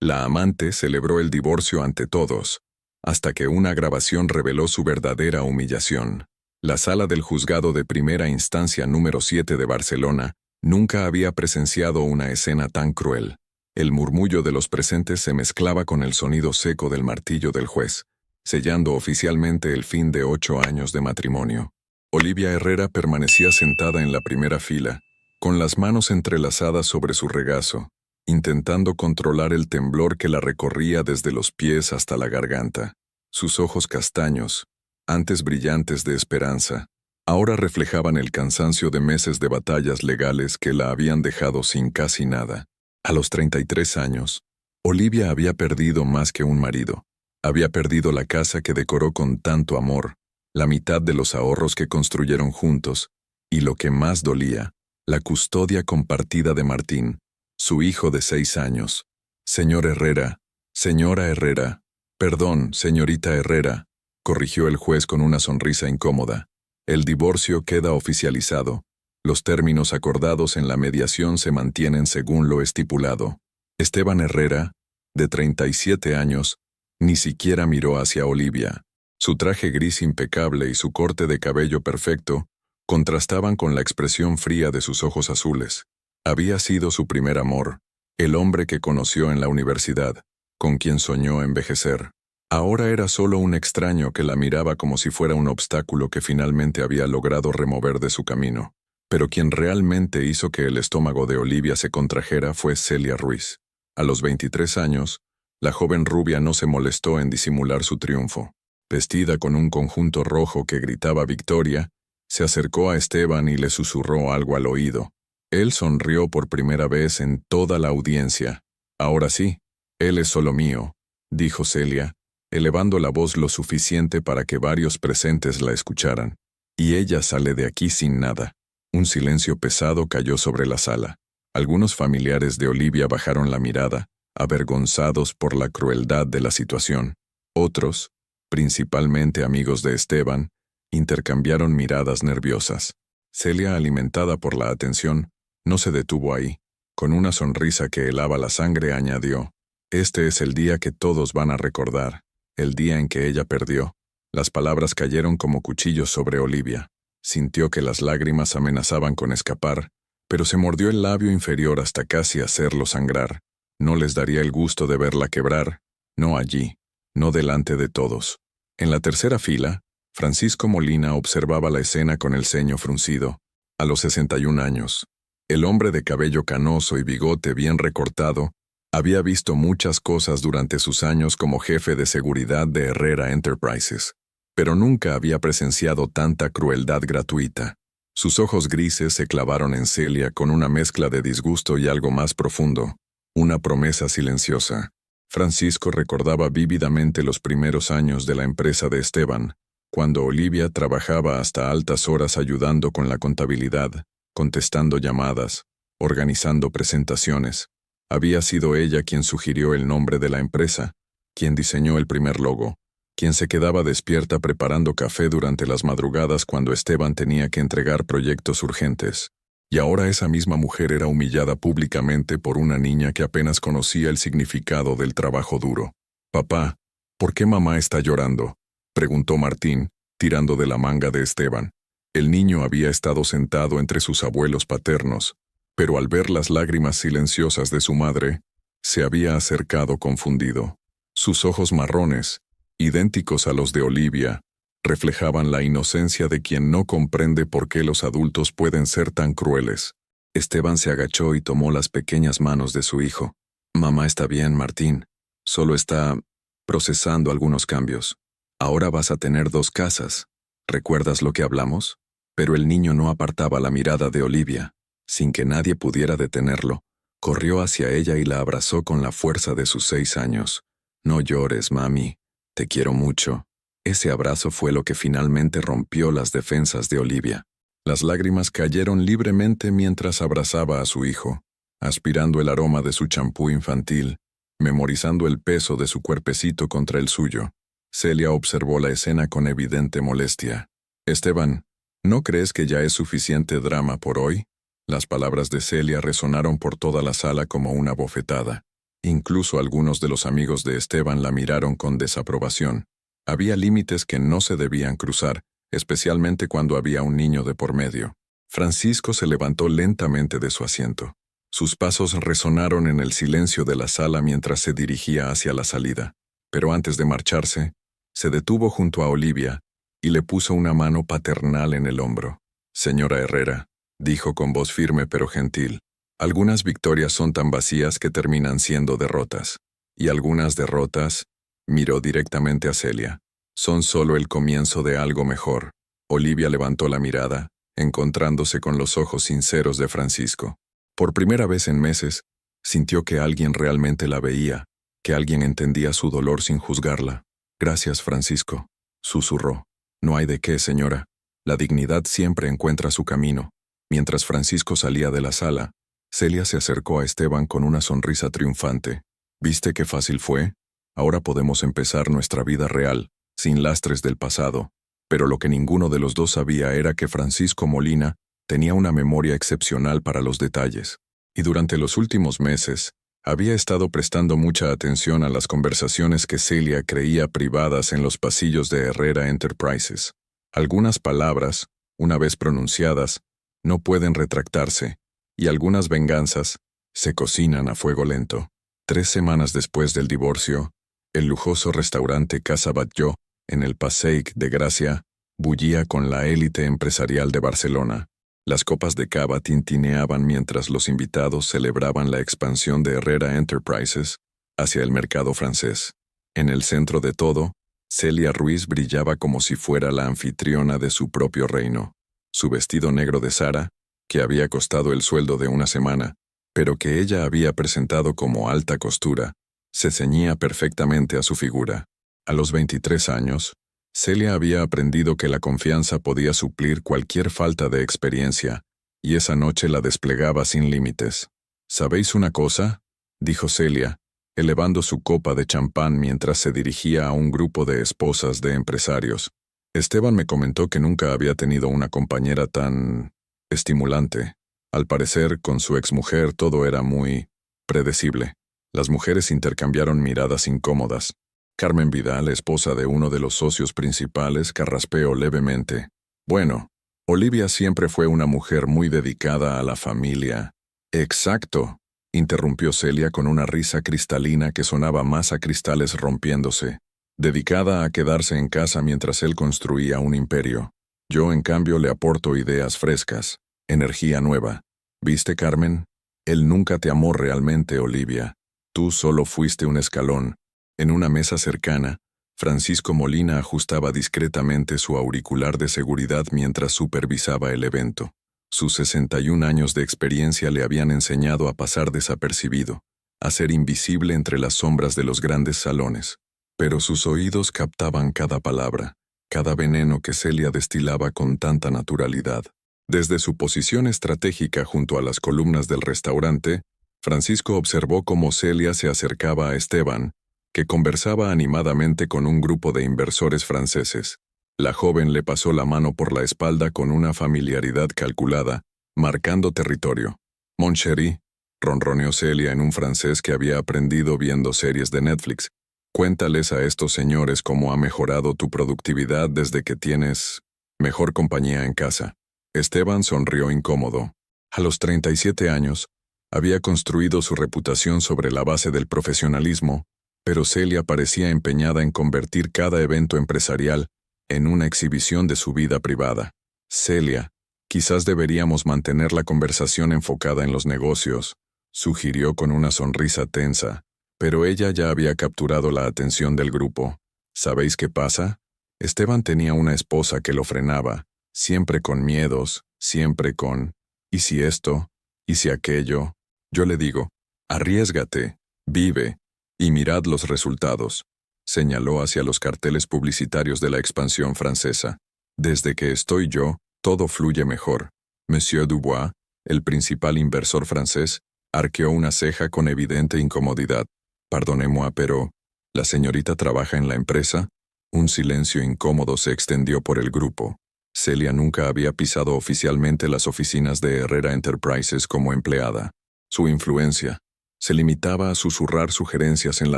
La amante celebró el divorcio ante todos, hasta que una grabación reveló su verdadera humillación. La sala del juzgado de primera instancia número 7 de Barcelona nunca había presenciado una escena tan cruel. El murmullo de los presentes se mezclaba con el sonido seco del martillo del juez, sellando oficialmente el fin de 8 años de matrimonio. Olivia Herrera permanecía sentada en la primera fila, con las manos entrelazadas sobre su regazo, intentando controlar el temblor que la recorría desde los pies hasta la garganta. Sus ojos castaños, antes brillantes de esperanza, ahora reflejaban el cansancio de meses de batallas legales que la habían dejado sin casi nada. A los 33 años, Olivia había perdido más que un marido. Había perdido la casa que decoró con tanto amor, la mitad de los ahorros que construyeron juntos, y lo que más dolía, la custodia compartida de Martín, su hijo de 6 años. Señor Herrera, señora Herrera, perdón, señorita Herrera, corrigió el juez con una sonrisa incómoda. El divorcio queda oficializado. Los términos acordados en la mediación se mantienen según lo estipulado. Esteban Herrera, de 37 años, ni siquiera miró hacia Olivia. Su traje gris impecable y su corte de cabello perfecto contrastaban con la expresión fría de sus ojos azules. Había sido su primer amor, el hombre que conoció en la universidad, con quien soñó envejecer. Ahora era solo un extraño que la miraba como si fuera un obstáculo que finalmente había logrado remover de su camino. Pero quien realmente hizo que el estómago de Olivia se contrajera fue Celia Ruiz. A los 23 años, la joven rubia no se molestó en disimular su triunfo. Vestida con un conjunto rojo que gritaba victoria, se acercó a Esteban y le susurró algo al oído. Él sonrió por primera vez en toda la audiencia. Ahora sí, él es solo mío, dijo Celia, elevando la voz lo suficiente para que varios presentes la escucharan. Y ella sale de aquí sin nada. Un silencio pesado cayó sobre la sala. Algunos familiares de Olivia bajaron la mirada, avergonzados por la crueldad de la situación. Otros, principalmente amigos de Esteban, intercambiaron miradas nerviosas. Celia, alimentada por la atención, no se detuvo ahí. Con una sonrisa que helaba la sangre, añadió: «Este es el día que todos van a recordar, el día en que ella perdió». Las palabras cayeron como cuchillos sobre Olivia. Sintió que las lágrimas amenazaban con escapar, pero se mordió el labio inferior hasta casi hacerlo sangrar. No les daría el gusto de verla quebrar, no allí, no delante de todos. En la tercera fila, Francisco Molina observaba la escena con el ceño fruncido. A los 61 años, el hombre de cabello canoso y bigote bien recortado había visto muchas cosas durante sus años como jefe de seguridad de Herrera Enterprises, pero nunca había presenciado tanta crueldad gratuita. Sus ojos grises se clavaron en Celia con una mezcla de disgusto y algo más profundo, una promesa silenciosa. Francisco recordaba vívidamente los primeros años de la empresa de Esteban, cuando Olivia trabajaba hasta altas horas ayudando con la contabilidad, contestando llamadas, organizando presentaciones. Había sido ella quien sugirió el nombre de la empresa, quien diseñó el primer logo, quien se quedaba despierta preparando café durante las madrugadas cuando Esteban tenía que entregar proyectos urgentes. Y ahora esa misma mujer era humillada públicamente por una niña que apenas conocía el significado del trabajo duro. «Papá, ¿por qué mamá está llorando?», preguntó Martín, tirando de la manga de Esteban. El niño había estado sentado entre sus abuelos paternos, pero al ver las lágrimas silenciosas de su madre, se había acercado confundido. Sus ojos marrones, idénticos a los de Olivia, reflejaban la inocencia de quien no comprende por qué los adultos pueden ser tan crueles. Esteban se agachó y tomó las pequeñas manos de su hijo. «Mamá está bien, Martín. Solo está procesando algunos cambios. Ahora vas a tener 2 casas. ¿Recuerdas lo que hablamos?». Pero el niño no apartaba la mirada de Olivia. Sin que nadie pudiera detenerlo, corrió hacia ella y la abrazó con la fuerza de sus 6 años. «No llores, mami. Te quiero mucho». Ese abrazo fue lo que finalmente rompió las defensas de Olivia. Las lágrimas cayeron libremente mientras abrazaba a su hijo, aspirando el aroma de su champú infantil, memorizando el peso de su cuerpecito contra el suyo. Celia observó la escena con evidente molestia. «Esteban, ¿no crees que ya es suficiente drama por hoy?». Las palabras de Celia resonaron por toda la sala como una bofetada. Incluso algunos de los amigos de Esteban la miraron con desaprobación. Había límites que no se debían cruzar, especialmente cuando había un niño de por medio. Francisco se levantó lentamente de su asiento. Sus pasos resonaron en el silencio de la sala mientras se dirigía hacia la salida. Pero antes de marcharse, se detuvo junto a Olivia y le puso una mano paternal en el hombro. «Señora Herrera», dijo con voz firme pero gentil, «algunas victorias son tan vacías que terminan siendo derrotas. Y algunas derrotas», miró directamente a Celia, «son solo el comienzo de algo mejor». Olivia levantó la mirada, encontrándose con los ojos sinceros de Francisco. Por primera vez en meses, sintió que alguien realmente la veía, que alguien entendía su dolor sin juzgarla. «Gracias, Francisco», susurró. «No hay de qué, señora. La dignidad siempre encuentra su camino». Mientras Francisco salía de la sala, Celia se acercó a Esteban con una sonrisa triunfante. «¿Viste qué fácil fue? Ahora podemos empezar nuestra vida real, sin lastres del pasado». Pero lo que ninguno de los dos sabía era que Francisco Molina tenía una memoria excepcional para los detalles. Y durante los últimos meses, había estado prestando mucha atención a las conversaciones que Celia creía privadas en los pasillos de Herrera Enterprises. Algunas palabras, una vez pronunciadas, no pueden retractarse, y algunas venganzas se cocinan a fuego lento. 3 semanas después del divorcio, el lujoso restaurante Casa Batlló, en el Passeig de Gracia, bullía con la élite empresarial de Barcelona. Las copas de cava tintineaban mientras los invitados celebraban la expansión de Herrera Enterprises hacia el mercado francés. En el centro de todo, Celia Ruiz brillaba como si fuera la anfitriona de su propio reino. Su vestido negro de Zara, que había costado el sueldo de una semana, pero que ella había presentado como alta costura, se ceñía perfectamente a su figura. A los 23 años, Celia había aprendido que la confianza podía suplir cualquier falta de experiencia, y esa noche la desplegaba sin límites. «¿Sabéis una cosa?», dijo Celia, elevando su copa de champán mientras se dirigía a un grupo de esposas de empresarios. «Esteban me comentó que nunca había tenido una compañera tan estimulante. Al parecer, con su exmujer todo era muy predecible». Las mujeres intercambiaron miradas incómodas. Carmen Vidal, esposa de uno de los socios principales, carraspeó levemente. «Bueno, Olivia siempre fue una mujer muy dedicada a la familia». «Exacto», interrumpió Celia con una risa cristalina que sonaba más a cristales rompiéndose. «Dedicada a quedarse en casa mientras él construía un imperio. Yo, en cambio, le aporto ideas frescas, energía nueva. ¿Viste, Carmen? Él nunca te amó realmente, Olivia. Tú solo fuiste un escalón». En una mesa cercana, Francisco Molina ajustaba discretamente su auricular de seguridad mientras supervisaba el evento. Sus 61 años de experiencia le habían enseñado a pasar desapercibido, a ser invisible entre las sombras de los grandes salones. Pero sus oídos captaban cada palabra, cada veneno que Celia destilaba con tanta naturalidad. Desde su posición estratégica junto a las columnas del restaurante, Francisco observó cómo Celia se acercaba a Esteban, que conversaba animadamente con un grupo de inversores franceses. La joven le pasó la mano por la espalda con una familiaridad calculada, marcando territorio. «Mon chéri», ronroneó Celia en un francés que había aprendido viendo series de Netflix. «Cuéntales a estos señores cómo ha mejorado tu productividad desde que tienes mejor compañía en casa». Esteban sonrió incómodo. A los 37 años, había construido su reputación sobre la base del profesionalismo, pero Celia parecía empeñada en convertir cada evento empresarial en una exhibición de su vida privada. «Celia, quizás deberíamos mantener la conversación enfocada en los negocios», sugirió con una sonrisa tensa, pero ella ya había capturado la atención del grupo. «¿Sabéis qué pasa? Esteban tenía una esposa que lo frenaba, siempre con miedos, siempre con «¿y si esto? ¿Y si aquello?» Yo le digo, arriésgate, vive, y mirad los resultados. Señaló hacia los carteles publicitarios de la expansión francesa. Desde que estoy yo, todo fluye mejor. Monsieur Dubois, el principal inversor francés, arqueó una ceja con evidente incomodidad. Pardonnez-moi, pero ¿la señorita trabaja en la empresa? Un silencio incómodo se extendió por el grupo. Celia nunca había pisado oficialmente las oficinas de Herrera Enterprises como empleada. Su influencia, Se limitaba a susurrar sugerencias en la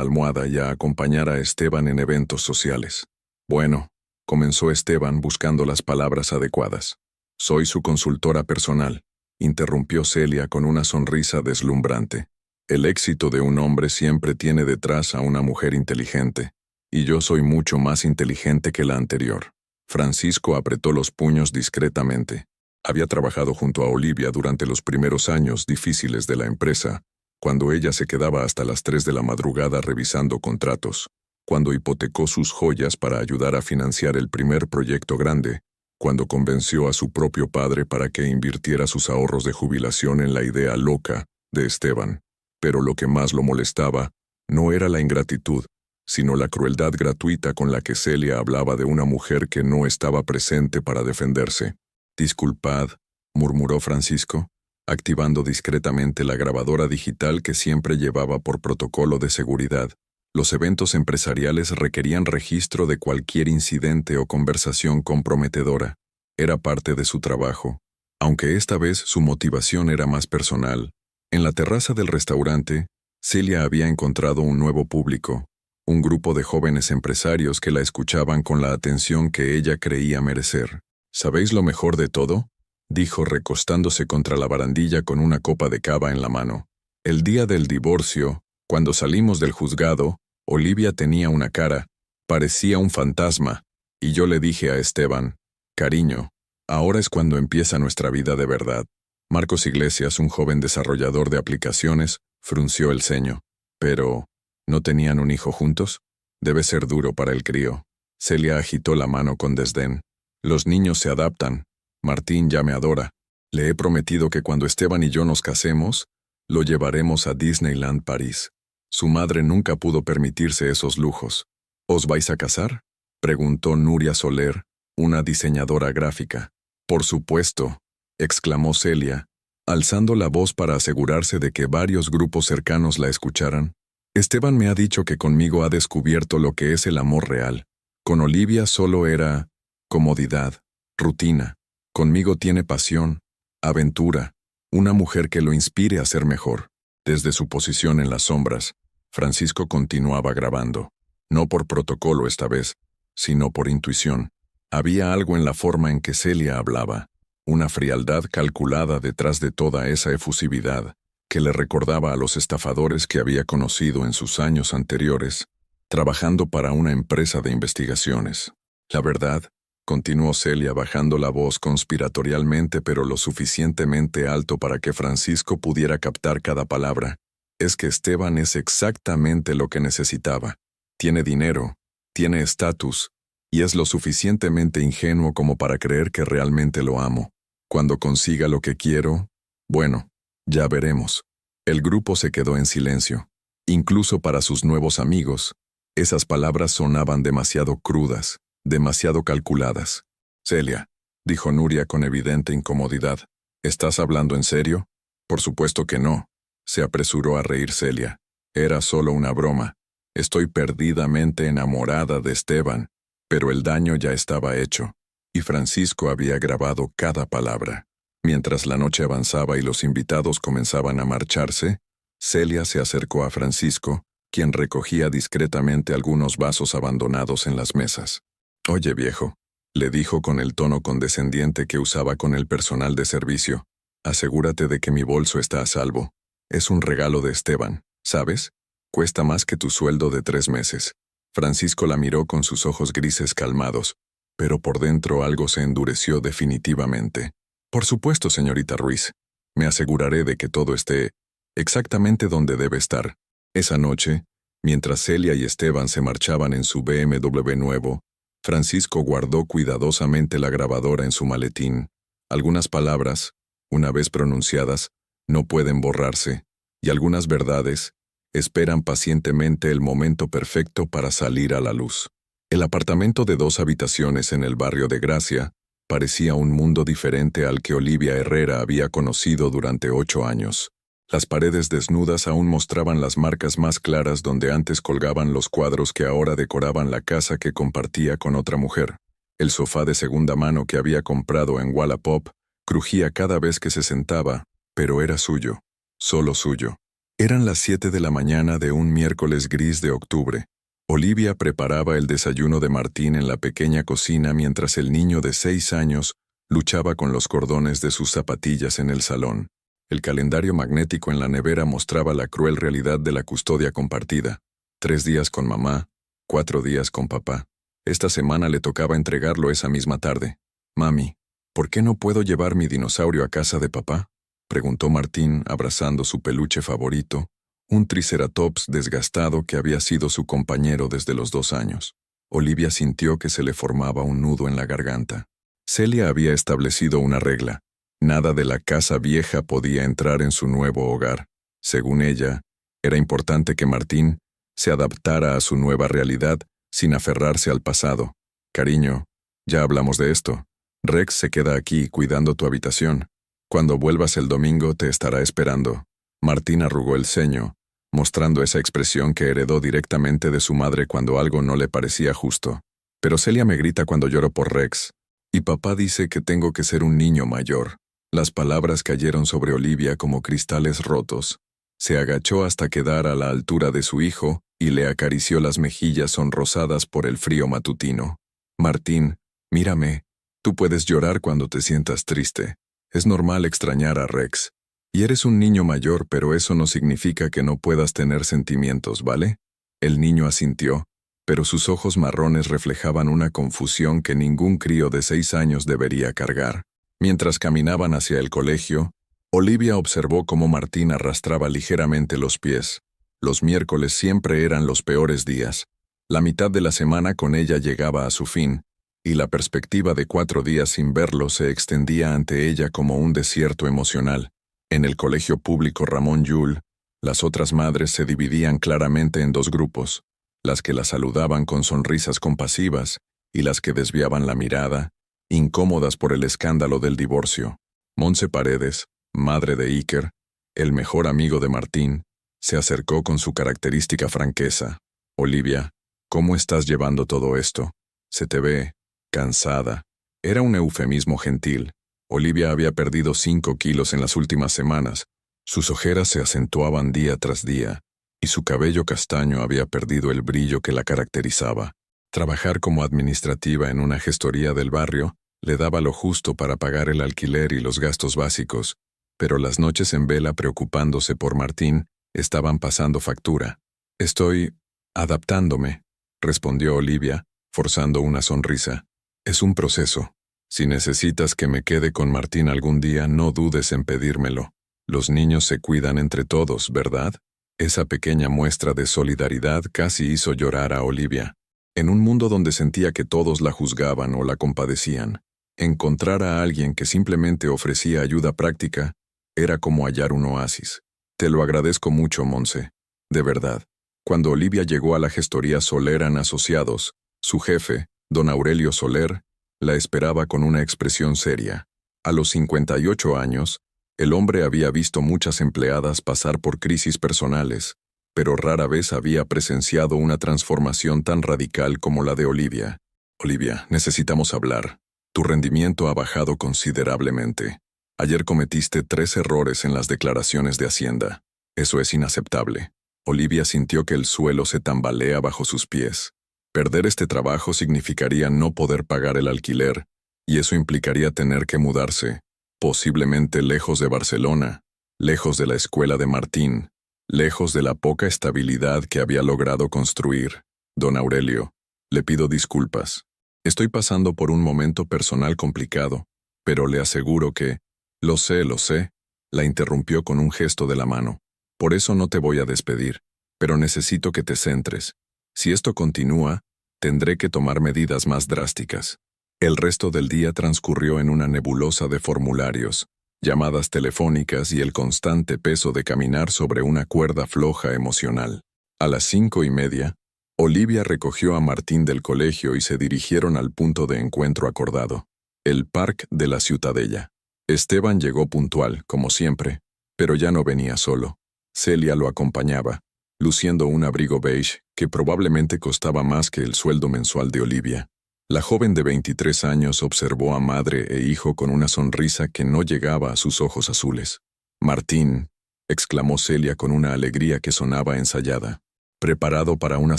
almohada y a acompañar a Esteban en eventos sociales. Bueno, comenzó Esteban buscando las palabras adecuadas. Soy su consultora personal, interrumpió Celia con una sonrisa deslumbrante. El éxito de un hombre siempre tiene detrás a una mujer inteligente, y yo soy mucho más inteligente que la anterior. Francisco apretó los puños discretamente. Había trabajado junto a Olivia durante los primeros años difíciles de la empresa, cuando ella se quedaba hasta las 3 de la madrugada revisando contratos, cuando hipotecó sus joyas para ayudar a financiar el primer proyecto grande, cuando convenció a su propio padre para que invirtiera sus ahorros de jubilación en la idea loca de Esteban. Pero lo que más lo molestaba no era la ingratitud, sino la crueldad gratuita con la que Celia hablaba de una mujer que no estaba presente para defenderse. «Disculpad», murmuró Francisco, activando discretamente la grabadora digital que siempre llevaba por protocolo de seguridad. Los eventos empresariales requerían registro de cualquier incidente o conversación comprometedora. Era parte de su trabajo, aunque esta vez su motivación era más personal. En la terraza del restaurante, Celia había encontrado un nuevo público, un grupo de jóvenes empresarios que la escuchaban con la atención que ella creía merecer. «¿Sabéis lo mejor de todo?», dijo recostándose contra la barandilla con una copa de cava en la mano. «El día del divorcio, cuando salimos del juzgado, Olivia tenía una cara, parecía un fantasma, y yo le dije a Esteban, cariño, ahora es cuando empieza nuestra vida de verdad». Marcos Iglesias, un joven desarrollador de aplicaciones, frunció el ceño. «Pero, ¿no tenían un hijo juntos? Debe ser duro para el crío». Celia agitó la mano con desdén. «Los niños se adaptan. Martín ya me adora. Le he prometido que cuando Esteban y yo nos casemos, lo llevaremos a Disneyland París. Su madre nunca pudo permitirse esos lujos». «¿Os vais a casar?», preguntó Nuria Soler, una diseñadora gráfica. «Por supuesto», exclamó Celia, alzando la voz para asegurarse de que varios grupos cercanos la escucharan. «Esteban me ha dicho que conmigo ha descubierto lo que es el amor real. Con Olivia solo era comodidad, rutina. Conmigo tiene pasión, aventura, una mujer que lo inspire a ser mejor». Desde su posición en las sombras, Francisco continuaba grabando. No por protocolo esta vez, sino por intuición. Había algo en la forma en que Celia hablaba, una frialdad calculada detrás de toda esa efusividad, que le recordaba a los estafadores que había conocido en sus años anteriores, trabajando para una empresa de investigaciones. «La verdad», continuó Celia bajando la voz conspiratorialmente pero lo suficientemente alto para que Francisco pudiera captar cada palabra, «es que Esteban es exactamente lo que necesitaba. Tiene dinero, tiene estatus, y es lo suficientemente ingenuo como para creer que realmente lo amo. Cuando consiga lo que quiero, bueno, ya veremos». El grupo se quedó en silencio. Incluso para sus nuevos amigos, esas palabras sonaban demasiado crudas, demasiado calculadas. «Celia», dijo Nuria con evidente incomodidad, «¿estás hablando en serio?». «Por supuesto que no», se apresuró a reír Celia. «Era solo una broma. Estoy perdidamente enamorada de Esteban, pero el daño ya estaba hecho». Y Francisco había grabado cada palabra. Mientras la noche avanzaba y los invitados comenzaban a marcharse, Celia se acercó a Francisco, quien recogía discretamente algunos vasos abandonados en las mesas. «Oye, viejo», le dijo con el tono condescendiente que usaba con el personal de servicio, «asegúrate de que mi bolso está a salvo. Es un regalo de Esteban, ¿sabes? Cuesta más que tu sueldo de 3 meses». Francisco la miró con sus ojos grises calmados, pero por dentro algo se endureció definitivamente. «Por supuesto, señorita Ruiz. Me aseguraré de que todo esté exactamente donde debe estar». Esa noche, mientras Celia y Esteban se marchaban en su BMW nuevo, Francisco guardó cuidadosamente la grabadora en su maletín. Algunas palabras, una vez pronunciadas, no pueden borrarse, y algunas verdades esperan pacientemente el momento perfecto para salir a la luz. El apartamento de 2 habitaciones en el barrio de Gracia parecía un mundo diferente al que Olivia Herrera había conocido durante 8 años. Las paredes desnudas aún mostraban las marcas más claras donde antes colgaban los cuadros que ahora decoraban la casa que compartía con otra mujer. El sofá de segunda mano que había comprado en Wallapop crujía cada vez que se sentaba, pero era suyo, solo suyo. Eran las 7 de la mañana de un miércoles gris de octubre. Olivia preparaba el desayuno de Martín en la pequeña cocina mientras el niño de 6 años luchaba con los cordones de sus zapatillas en el salón. El calendario magnético en la nevera mostraba la cruel realidad de la custodia compartida. 3 días con mamá, 4 días con papá. Esta semana le tocaba entregarlo esa misma tarde. «Mami, ¿por qué no puedo llevar mi dinosaurio a casa de papá?», preguntó Martín abrazando su peluche favorito, un triceratops desgastado que había sido su compañero desde los 2 años. Olivia sintió que se le formaba un nudo en la garganta. Celia había establecido una regla. Nada de la casa vieja podía entrar en su nuevo hogar. Según ella, era importante que Martín se adaptara a su nueva realidad sin aferrarse al pasado. «Cariño, ya hablamos de esto. Rex se queda aquí cuidando tu habitación. Cuando vuelvas el domingo te estará esperando». Martín arrugó el ceño, mostrando esa expresión que heredó directamente de su madre cuando algo no le parecía justo. «Pero Celia me grita cuando lloro por Rex. Y papá dice que tengo que ser un niño mayor». Las palabras cayeron sobre Olivia como cristales rotos. Se agachó hasta quedar a la altura de su hijo y le acarició las mejillas sonrosadas por el frío matutino. «Martín, mírame. Tú puedes llorar cuando te sientas triste. Es normal extrañar a Rex. Y eres un niño mayor, pero eso no significa que no puedas tener sentimientos, ¿vale?». El niño asintió, pero sus ojos marrones reflejaban una confusión que ningún crío de 6 años debería cargar. Mientras caminaban hacia el colegio, Olivia observó cómo Martín arrastraba ligeramente los pies. Los miércoles siempre eran los peores días. La mitad de la semana con ella llegaba a su fin, y la perspectiva de 4 días sin verlo se extendía ante ella como un desierto emocional. En el colegio público Ramón Llull, las otras madres se dividían claramente en 2 grupos, las que la saludaban con sonrisas compasivas y las que desviaban la mirada, incómodas por el escándalo del divorcio. Montse Paredes, madre de Iker, el mejor amigo de Martín, se acercó con su característica franqueza. «Olivia, ¿cómo estás llevando todo esto? Se te ve cansada». Era un eufemismo gentil. Olivia había perdido 5 kilos en las últimas semanas. Sus ojeras se acentuaban día tras día, y su cabello castaño había perdido el brillo que la caracterizaba. Trabajar como administrativa en una gestoría del barrio le daba lo justo para pagar el alquiler y los gastos básicos, pero las noches en vela preocupándose por Martín estaban pasando factura. «Estoy adaptándome», respondió Olivia, forzando una sonrisa. «Es un proceso. Si necesitas que me quede con Martín algún día, no dudes en pedírmelo. Los niños se cuidan entre todos, ¿verdad?». Esa pequeña muestra de solidaridad casi hizo llorar a Olivia. En un mundo donde sentía que todos la juzgaban o la compadecían, encontrar a alguien que simplemente ofrecía ayuda práctica era como hallar un oasis. «Te lo agradezco mucho, Monse. De verdad». Cuando Olivia llegó a la gestoría Soler & Asociados, su jefe, don Aurelio Soler, la esperaba con una expresión seria. A los 58 años, el hombre había visto muchas empleadas pasar por crisis personales, pero rara vez había presenciado una transformación tan radical como la de Olivia. «Olivia, necesitamos hablar. Tu rendimiento ha bajado considerablemente. Ayer cometiste 3 errores en las declaraciones de Hacienda. Eso es inaceptable». Olivia sintió que el suelo se tambalea bajo sus pies. Perder este trabajo significaría no poder pagar el alquiler, y eso implicaría tener que mudarse, posiblemente lejos de Barcelona, lejos de la escuela de Martín, lejos de la poca estabilidad que había logrado construir. «Don Aurelio, le pido disculpas. Estoy pasando por un momento personal complicado, pero le aseguro que...». Lo sé», la interrumpió con un gesto de la mano. «Por eso no te voy a despedir, pero necesito que te centres. Si esto continúa, tendré que tomar medidas más drásticas». El resto del día transcurrió en una nebulosa de formularios, llamadas telefónicas y el constante peso de caminar sobre una cuerda floja emocional. A las 5:30, Olivia recogió a Martín del colegio y se dirigieron al punto de encuentro acordado, el Parc de la Ciutadella. Esteban llegó puntual, como siempre, pero ya no venía solo. Celia lo acompañaba, luciendo un abrigo beige que probablemente costaba más que el sueldo mensual de Olivia. La joven de 23 años observó a madre e hijo con una sonrisa que no llegaba a sus ojos azules. «Martín, exclamó Celia con una alegría que sonaba ensayada. ¿Preparado para una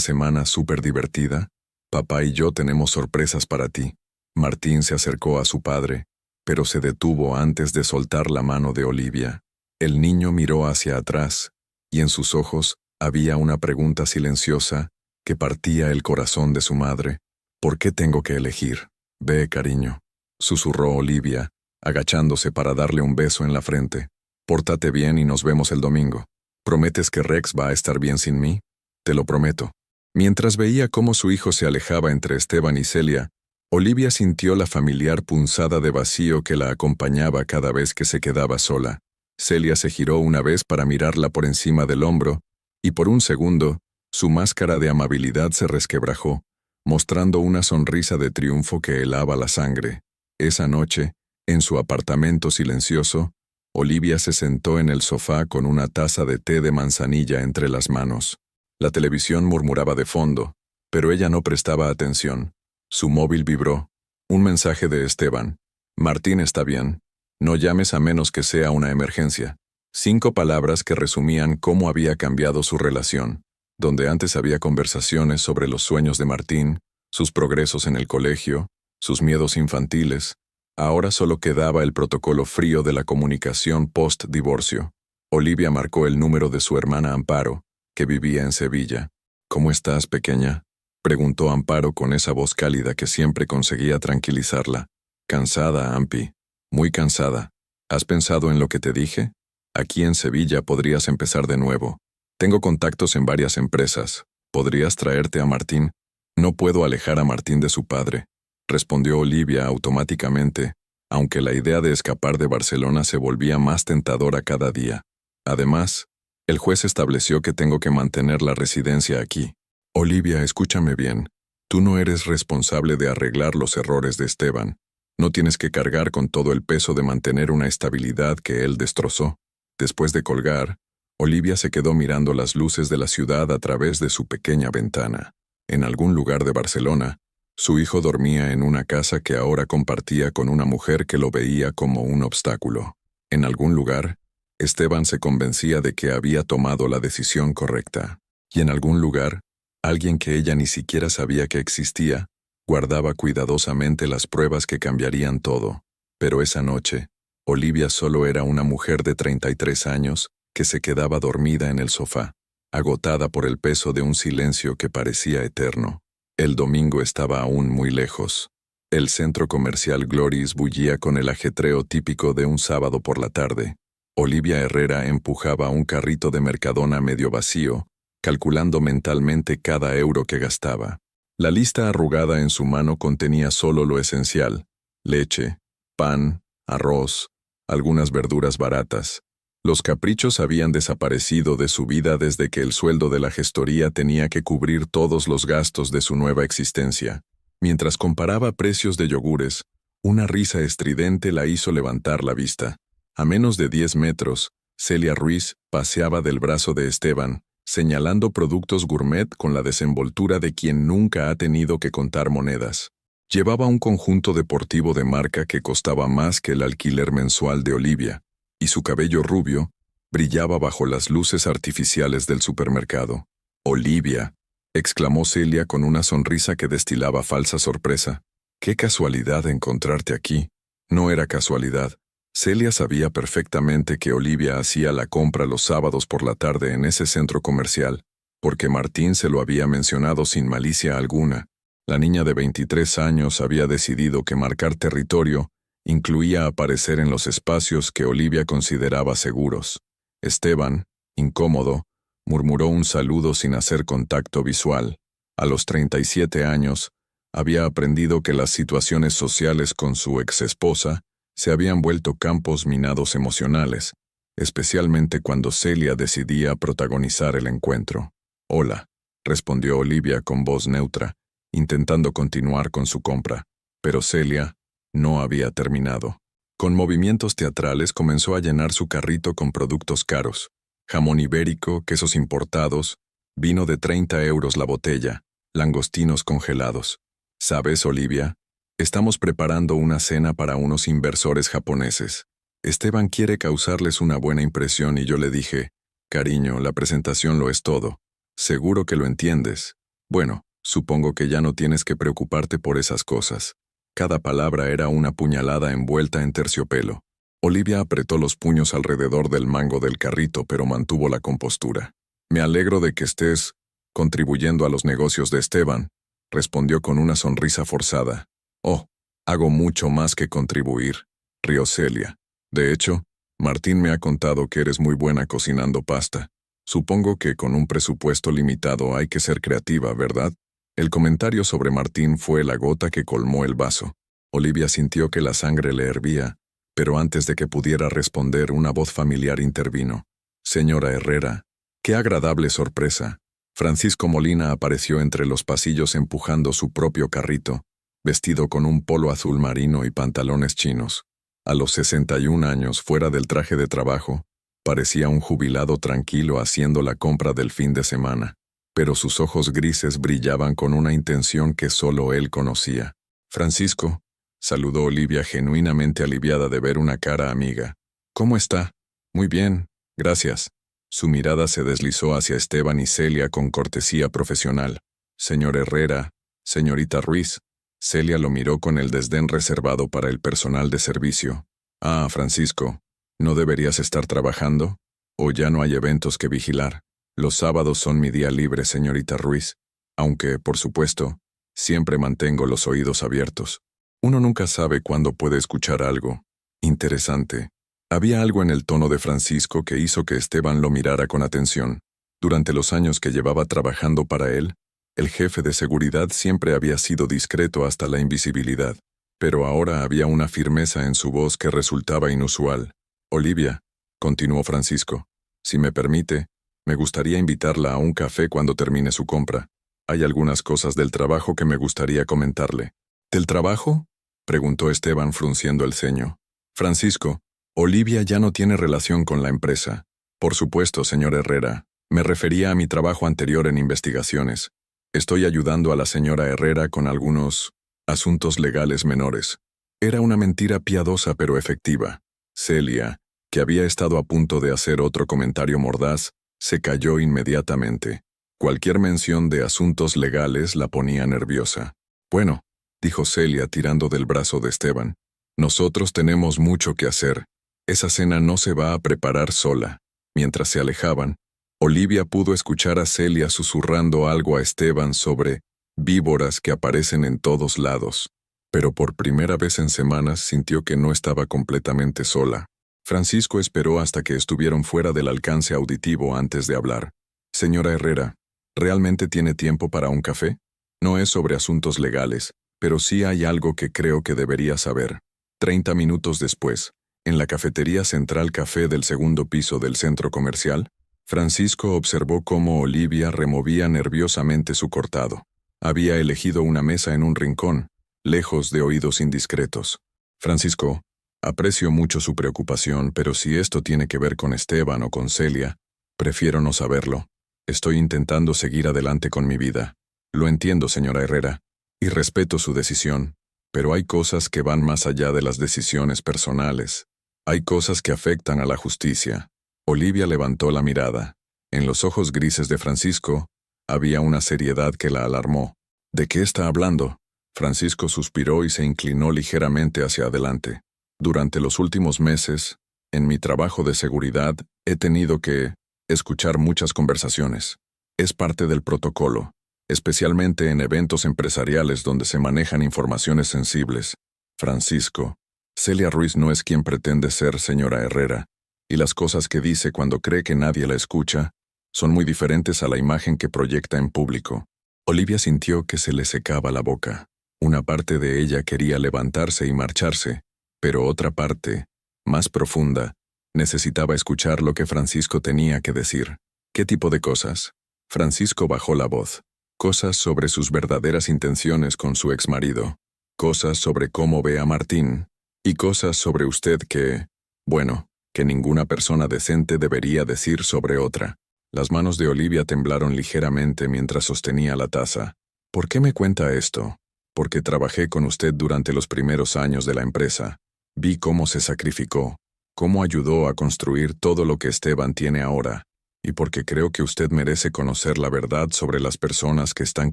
semana súper divertida? Papá y yo tenemos sorpresas para ti. Martín se acercó a su padre, pero se detuvo antes de soltar la mano de Olivia. El niño miró hacia atrás, y en sus ojos había una pregunta silenciosa que partía el corazón de su madre. ¿Por qué tengo que elegir? Ve, cariño, susurró Olivia, agachándose para darle un beso en la frente. Pórtate bien y nos vemos el domingo. ¿Prometes que Rex va a estar bien sin mí? Te lo prometo. Mientras veía cómo su hijo se alejaba entre Esteban y Celia, Olivia sintió la familiar punzada de vacío que la acompañaba cada vez que se quedaba sola. Celia se giró una vez para mirarla por encima del hombro, y por un segundo, su máscara de amabilidad se resquebrajó, mostrando una sonrisa de triunfo que helaba la sangre. Esa noche, en su apartamento silencioso, Olivia se sentó en el sofá con una taza de té de manzanilla entre las manos. La televisión murmuraba de fondo, pero ella no prestaba atención. Su móvil vibró. Un mensaje de Esteban. Martín está bien. No llames a menos que sea una emergencia. 5 palabras que resumían cómo había cambiado su relación. Donde antes había conversaciones sobre los sueños de Martín, sus progresos en el colegio, sus miedos infantiles, ahora solo quedaba el protocolo frío de la comunicación post-divorcio. Olivia marcó el número de su hermana Amparo, que vivía en Sevilla. ¿Cómo estás, pequeña?, preguntó Amparo con esa voz cálida que siempre conseguía tranquilizarla. Cansada, Ampi. Muy cansada. ¿Has pensado en lo que te dije? Aquí en Sevilla podrías empezar de nuevo. Tengo contactos en varias empresas. ¿Podrías traerte a Martín? No puedo alejar a Martín de su padre, respondió Olivia automáticamente, aunque la idea de escapar de Barcelona se volvía más tentadora cada día. Además, el juez estableció que tengo que mantener la residencia aquí. Olivia, escúchame bien. Tú no eres responsable de arreglar los errores de Esteban. No tienes que cargar con todo el peso de mantener una estabilidad que él destrozó. Después de colgar, Olivia se quedó mirando las luces de la ciudad a través de su pequeña ventana. En algún lugar de Barcelona, su hijo dormía en una casa que ahora compartía con una mujer que lo veía como un obstáculo. En algún lugar, Esteban se convencía de que había tomado la decisión correcta. Y en algún lugar, alguien que ella ni siquiera sabía que existía, guardaba cuidadosamente las pruebas que cambiarían todo. Pero esa noche, Olivia solo era una mujer de 33 años que se quedaba dormida en el sofá, agotada por el peso de un silencio que parecía eterno. El domingo estaba aún muy lejos. El centro comercial Gloris bullía con el ajetreo típico de un sábado por la tarde. Olivia Herrera empujaba un carrito de Mercadona medio vacío, calculando mentalmente cada euro que gastaba. La lista arrugada en su mano contenía solo lo esencial: leche, pan, arroz, algunas verduras baratas. Los caprichos habían desaparecido de su vida desde que el sueldo de la gestoría tenía que cubrir todos los gastos de su nueva existencia. Mientras comparaba precios de yogures, una risa estridente la hizo levantar la vista. A menos de 10 metros, Celia Ruiz paseaba del brazo de Esteban, señalando productos gourmet con la desenvoltura de quien nunca ha tenido que contar monedas. Llevaba un conjunto deportivo de marca que costaba más que el alquiler mensual de Olivia, y su cabello rubio brillaba bajo las luces artificiales del supermercado. «Olivia», exclamó Celia con una sonrisa que destilaba falsa sorpresa. «Qué casualidad encontrarte aquí». No era casualidad. Celia sabía perfectamente que Olivia hacía la compra los sábados por la tarde en ese centro comercial, porque Martín se lo había mencionado sin malicia alguna. La niña de 23 años había decidido que marcar territorio incluía aparecer en los espacios que Olivia consideraba seguros. Esteban, incómodo, murmuró un saludo sin hacer contacto visual. A los 37 años, había aprendido que las situaciones sociales con su exesposa se habían vuelto campos minados emocionales, especialmente cuando Celia decidía protagonizar el encuentro. «Hola», respondió Olivia con voz neutra, intentando continuar con su compra, pero Celia no había terminado. Con movimientos teatrales comenzó a llenar su carrito con productos caros: jamón ibérico, quesos importados, vino de 30 euros la botella, langostinos congelados. «¿Sabes, Olivia? Estamos preparando una cena para unos inversores japoneses. Esteban quiere causarles una buena impresión y yo le dije, cariño, la presentación lo es todo. Seguro que lo entiendes. Bueno, supongo que ya no tienes que preocuparte por esas cosas. Cada palabra era una puñalada envuelta en terciopelo. Olivia apretó los puños alrededor del mango del carrito, pero mantuvo la compostura. Me alegro de que estés contribuyendo a los negocios de Esteban, respondió con una sonrisa forzada. Oh, hago mucho más que contribuir, rió Celia. De hecho, Martín me ha contado que eres muy buena cocinando pasta. Supongo que con un presupuesto limitado hay que ser creativa, ¿verdad? El comentario sobre Martín fue la gota que colmó el vaso. Olivia sintió que la sangre le hervía, pero antes de que pudiera responder, una voz familiar intervino. Señora Herrera, qué agradable sorpresa. Francisco Molina apareció entre los pasillos empujando su propio carrito, vestido con un polo azul marino y pantalones chinos. A los 61 años, fuera del traje de trabajo, parecía un jubilado tranquilo haciendo la compra del fin de semana, pero sus ojos grises brillaban con una intención que solo él conocía. Francisco, saludó Olivia genuinamente aliviada de ver una cara amiga. ¿Cómo está? Muy bien, gracias. Su mirada se deslizó hacia Esteban y Celia con cortesía profesional. Señor Herrera, señorita Ruiz. Celia lo miró con el desdén reservado para el personal de servicio. Ah, Francisco, ¿no deberías estar trabajando? ¿O ya no hay eventos que vigilar? Los sábados son mi día libre, señorita Ruiz, aunque, por supuesto, siempre mantengo los oídos abiertos. Uno nunca sabe cuándo puede escuchar algo interesante. Había algo en el tono de Francisco que hizo que Esteban lo mirara con atención. Durante los años que llevaba trabajando para él, el jefe de seguridad siempre había sido discreto hasta la invisibilidad, pero ahora había una firmeza en su voz que resultaba inusual. Olivia, continuó Francisco, si me permite, me gustaría invitarla a un café cuando termine su compra. Hay algunas cosas del trabajo que me gustaría comentarle. ¿Del trabajo?, preguntó Esteban frunciendo el ceño. Francisco, Olivia ya no tiene relación con la empresa. Por supuesto, señor Herrera, me refería a mi trabajo anterior en investigaciones. Estoy ayudando a la señora Herrera con algunos asuntos legales menores. Era una mentira piadosa pero efectiva. Celia, que había estado a punto de hacer otro comentario mordaz, se calló inmediatamente. Cualquier mención de asuntos legales la ponía nerviosa. Bueno, dijo Celia tirando del brazo de Esteban, nosotros tenemos mucho que hacer. Esa cena no se va a preparar sola. Mientras se alejaban, Olivia pudo escuchar a Celia susurrando algo a Esteban sobre víboras que aparecen en todos lados, pero por primera vez en semanas sintió que no estaba completamente sola. Francisco esperó hasta que estuvieron fuera del alcance auditivo antes de hablar. Señora Herrera, ¿realmente tiene tiempo para un café? No es sobre asuntos legales, pero sí hay algo que creo que debería saber. 30 minutos después, en la cafetería Central Café del segundo piso del centro comercial, Francisco observó cómo Olivia removía nerviosamente su cortado. Había elegido una mesa en un rincón, lejos de oídos indiscretos. Francisco, aprecio mucho su preocupación, pero si esto tiene que ver con Esteban o con Celia, prefiero no saberlo. Estoy intentando seguir adelante con mi vida. Lo entiendo, señora Herrera, y respeto su decisión, pero hay cosas que van más allá de las decisiones personales. Hay cosas que afectan a la justicia. Olivia levantó la mirada. En los ojos grises de Francisco había una seriedad que la alarmó. ¿De qué está hablando? Francisco suspiró y se inclinó ligeramente hacia adelante. Durante los últimos meses, en mi trabajo de seguridad, he tenido que escuchar muchas conversaciones. Es parte del protocolo, especialmente en eventos empresariales donde se manejan informaciones sensibles. Francisco, Celia Ruiz no es quien pretende ser, señora Herrera, y las cosas que dice cuando cree que nadie la escucha son muy diferentes a la imagen que proyecta en público. Olivia sintió que se le secaba la boca. Una parte de ella quería levantarse y marcharse, pero otra parte, más profunda, necesitaba escuchar lo que Francisco tenía que decir. ¿Qué tipo de cosas? Francisco bajó la voz. Cosas sobre sus verdaderas intenciones con su exmarido. Cosas sobre cómo ve a Martín. Y cosas sobre usted que, bueno, que ninguna persona decente debería decir sobre otra. Las manos de Olivia temblaron ligeramente mientras sostenía la taza. ¿Por qué me cuenta esto? Porque trabajé con usted durante los primeros años de la empresa. Vi cómo se sacrificó, cómo ayudó a construir todo lo que Esteban tiene ahora, y porque creo que usted merece conocer la verdad sobre las personas que están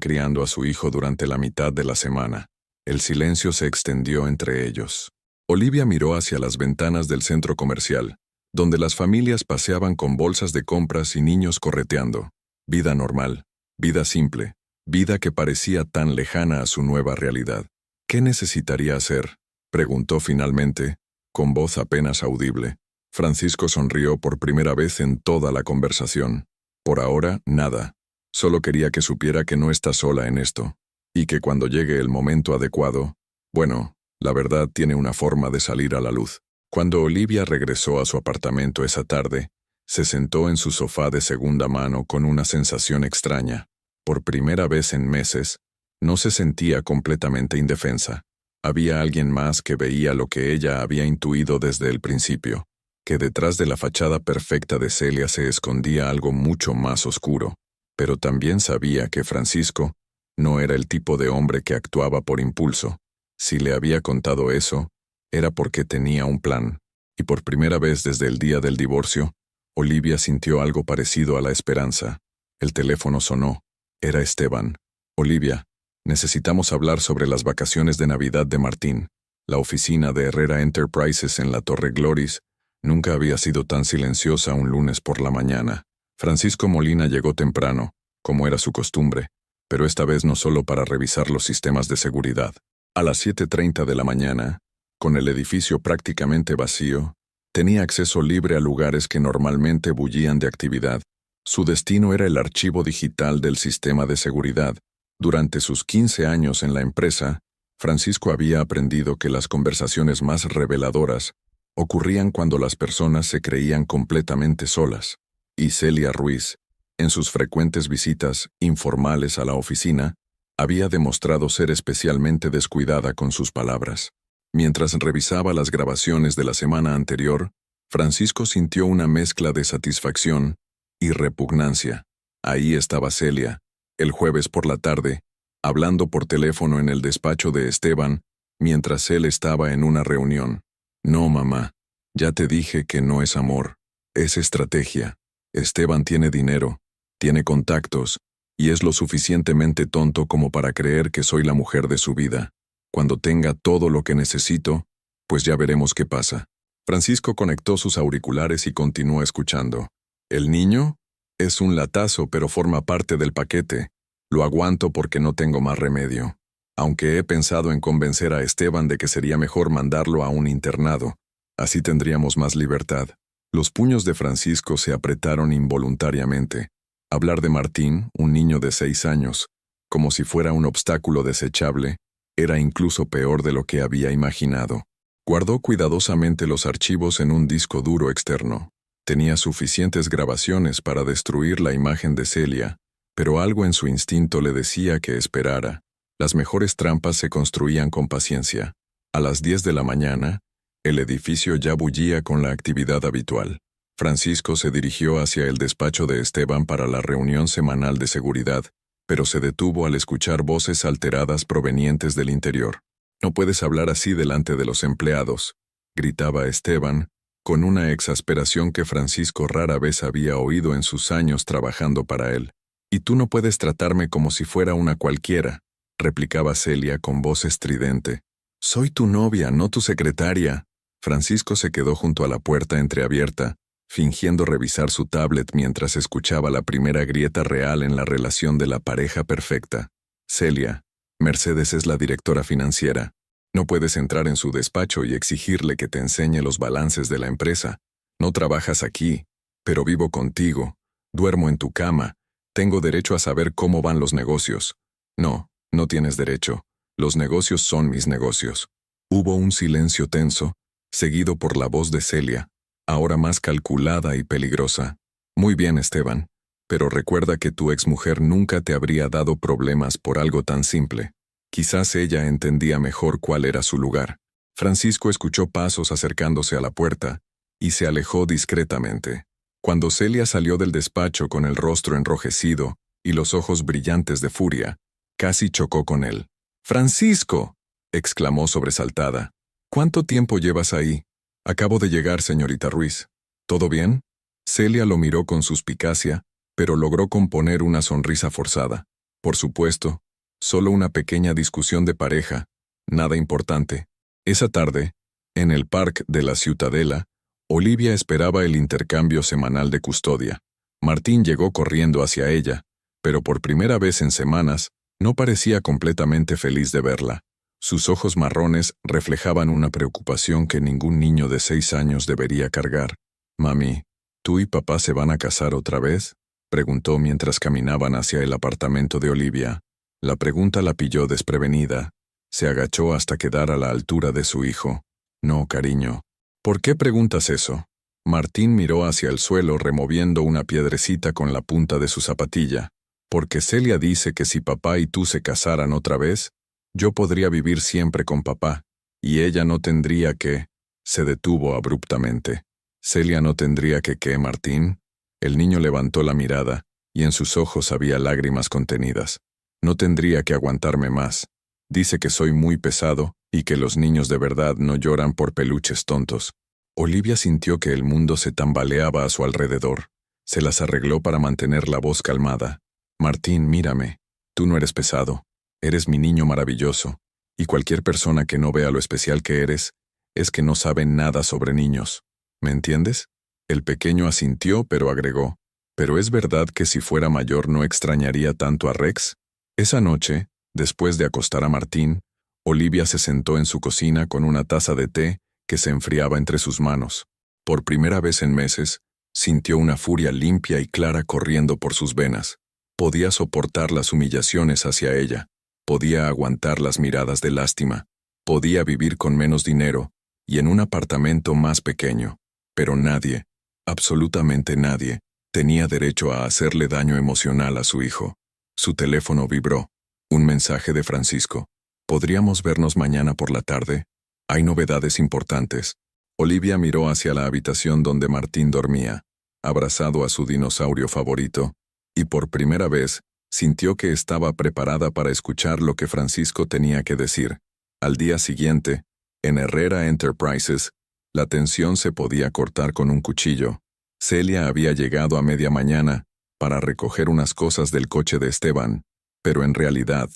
criando a su hijo durante la mitad de la semana. El silencio se extendió entre ellos. Olivia miró hacia las ventanas del centro comercial, donde las familias paseaban con bolsas de compras y niños correteando. Vida normal, vida simple, vida que parecía tan lejana a su nueva realidad. ¿Qué necesitaría hacer?, preguntó finalmente, con voz apenas audible. Francisco sonrió por primera vez en toda la conversación. Por ahora, nada. Solo quería que supiera que no está sola en esto, y que cuando llegue el momento adecuado, bueno, la verdad tiene una forma de salir a la luz. Cuando Olivia regresó a su apartamento esa tarde, se sentó en su sofá de segunda mano con una sensación extraña. Por primera vez en meses, no se sentía completamente indefensa. Había alguien más que veía lo que ella había intuido desde el principio, que detrás de la fachada perfecta de Celia se escondía algo mucho más oscuro, pero también sabía que Francisco no era el tipo de hombre que actuaba por impulso. Si le había contado eso, era porque tenía un plan, y por primera vez desde el día del divorcio, Olivia sintió algo parecido a la esperanza. El teléfono sonó. Era Esteban. Olivia, necesitamos hablar sobre las vacaciones de Navidad de Martín. La oficina de Herrera Enterprises en la Torre Gloris nunca había sido tan silenciosa un lunes por la mañana. Francisco Molina llegó temprano, como era su costumbre, pero esta vez no solo para revisar los sistemas de seguridad. A las 7:30 de la mañana, con el edificio prácticamente vacío, tenía acceso libre a lugares que normalmente bullían de actividad. Su destino era el archivo digital del sistema de seguridad. Durante sus 15 años en la empresa, Francisco había aprendido que las conversaciones más reveladoras ocurrían cuando las personas se creían completamente solas. Y Celia Ruiz, en sus frecuentes visitas informales a la oficina, había demostrado ser especialmente descuidada con sus palabras. Mientras revisaba las grabaciones de la semana anterior, Francisco sintió una mezcla de satisfacción y repugnancia. Ahí estaba Celia, el jueves por la tarde, hablando por teléfono en el despacho de Esteban, mientras él estaba en una reunión. No, mamá, ya te dije que no es amor, es estrategia. Esteban tiene dinero, tiene contactos, y es lo suficientemente tonto como para creer que soy la mujer de su vida. Cuando tenga todo lo que necesito, pues ya veremos qué pasa. Francisco conectó sus auriculares y continuó escuchando. ¿El niño? Es un latazo, pero forma parte del paquete. Lo aguanto porque no tengo más remedio. Aunque he pensado en convencer a Esteban de que sería mejor mandarlo a un internado. Así tendríamos más libertad. Los puños de Francisco se apretaron involuntariamente. Hablar de Martín, un niño de 6 años, como si fuera un obstáculo desechable, era incluso peor de lo que había imaginado. Guardó cuidadosamente los archivos en un disco duro externo. Tenía suficientes grabaciones para destruir la imagen de Celia, pero algo en su instinto le decía que esperara. Las mejores trampas se construían con paciencia. A las 10 de la mañana, el edificio ya bullía con la actividad habitual. Francisco se dirigió hacia el despacho de Esteban para la reunión semanal de seguridad, pero se detuvo al escuchar voces alteradas provenientes del interior. «No puedes hablar así delante de los empleados», gritaba Esteban, con una exasperación que Francisco rara vez había oído en sus años trabajando para él. «Y tú no puedes tratarme como si fuera una cualquiera», replicaba Celia con voz estridente. «Soy tu novia, no tu secretaria». Francisco se quedó junto a la puerta entreabierta, fingiendo revisar su tablet mientras escuchaba la primera grieta real en la relación de la pareja perfecta. «Celia, Mercedes es la directora financiera. No puedes entrar en su despacho y exigirle que te enseñe los balances de la empresa. No trabajas aquí, pero vivo contigo, duermo en tu cama, tengo derecho a saber cómo van los negocios». «No, no tienes derecho. Los negocios son mis negocios». Hubo un silencio tenso, seguido por la voz de Celia, ahora más calculada y peligrosa. «Muy bien, Esteban, pero recuerda que tu exmujer nunca te habría dado problemas por algo tan simple». Quizás ella entendía mejor cuál era su lugar. Francisco escuchó pasos acercándose a la puerta y se alejó discretamente. Cuando Celia salió del despacho con el rostro enrojecido y los ojos brillantes de furia, casi chocó con él. «¡Francisco!», exclamó sobresaltada. «¿Cuánto tiempo llevas ahí?». Acabo de llegar, señorita Ruiz. ¿Todo bien? Celia lo miró con suspicacia, pero logró componer una sonrisa forzada. Por supuesto, solo una pequeña discusión de pareja, nada importante. Esa tarde, en el parque de la Ciutadella, Olivia esperaba el intercambio semanal de custodia. Martín llegó corriendo hacia ella, pero por primera vez en semanas, no parecía completamente feliz de verla. Sus ojos marrones reflejaban una preocupación que ningún niño de 6 años debería cargar. «Mami, ¿tú y papá se van a casar otra vez?», preguntó mientras caminaban hacia el apartamento de Olivia. La pregunta la pilló desprevenida. Se agachó hasta quedar a la altura de su hijo. «No, cariño». «¿Por qué preguntas eso?». Martín miró hacia el suelo removiendo una piedrecita con la punta de su zapatilla. «Porque Celia dice que si papá y tú se casaran otra vez, yo podría vivir siempre con papá, y ella no tendría que...». Se detuvo abruptamente. «¿Celia no tendría que qué, Martín?». El niño levantó la mirada, y en sus ojos había lágrimas contenidas. «No tendría que aguantarme más. Dice que soy muy pesado, y que los niños de verdad no lloran por peluches tontos». Olivia sintió que el mundo se tambaleaba a su alrededor. Se las arregló para mantener la voz calmada. «Martín, mírame. Tú no eres pesado. Eres mi niño maravilloso. Y cualquier persona que no vea lo especial que eres, es que no sabe nada sobre niños. ¿Me entiendes?». El pequeño asintió, pero agregó: «¿Pero es verdad que si fuera mayor no extrañaría tanto a Rex?». Esa noche, después de acostar a Martín, Olivia se sentó en su cocina con una taza de té que se enfriaba entre sus manos. Por primera vez en meses, sintió una furia limpia y clara corriendo por sus venas. Podía soportar las humillaciones hacia ella. Podía aguantar las miradas de lástima. Podía vivir con menos dinero y en un apartamento más pequeño. Pero nadie, absolutamente nadie, tenía derecho a hacerle daño emocional a su hijo. Su teléfono vibró. Un mensaje de Francisco. «¿Podríamos vernos mañana por la tarde? Hay novedades importantes». Olivia miró hacia la habitación donde Martín dormía, abrazado a su dinosaurio favorito, y por primera vez sintió que estaba preparada para escuchar lo que Francisco tenía que decir. Al día siguiente, en Herrera Enterprises, la tensión se podía cortar con un cuchillo. Celia había llegado a media mañana para recoger unas cosas del coche de Esteban, pero en realidad,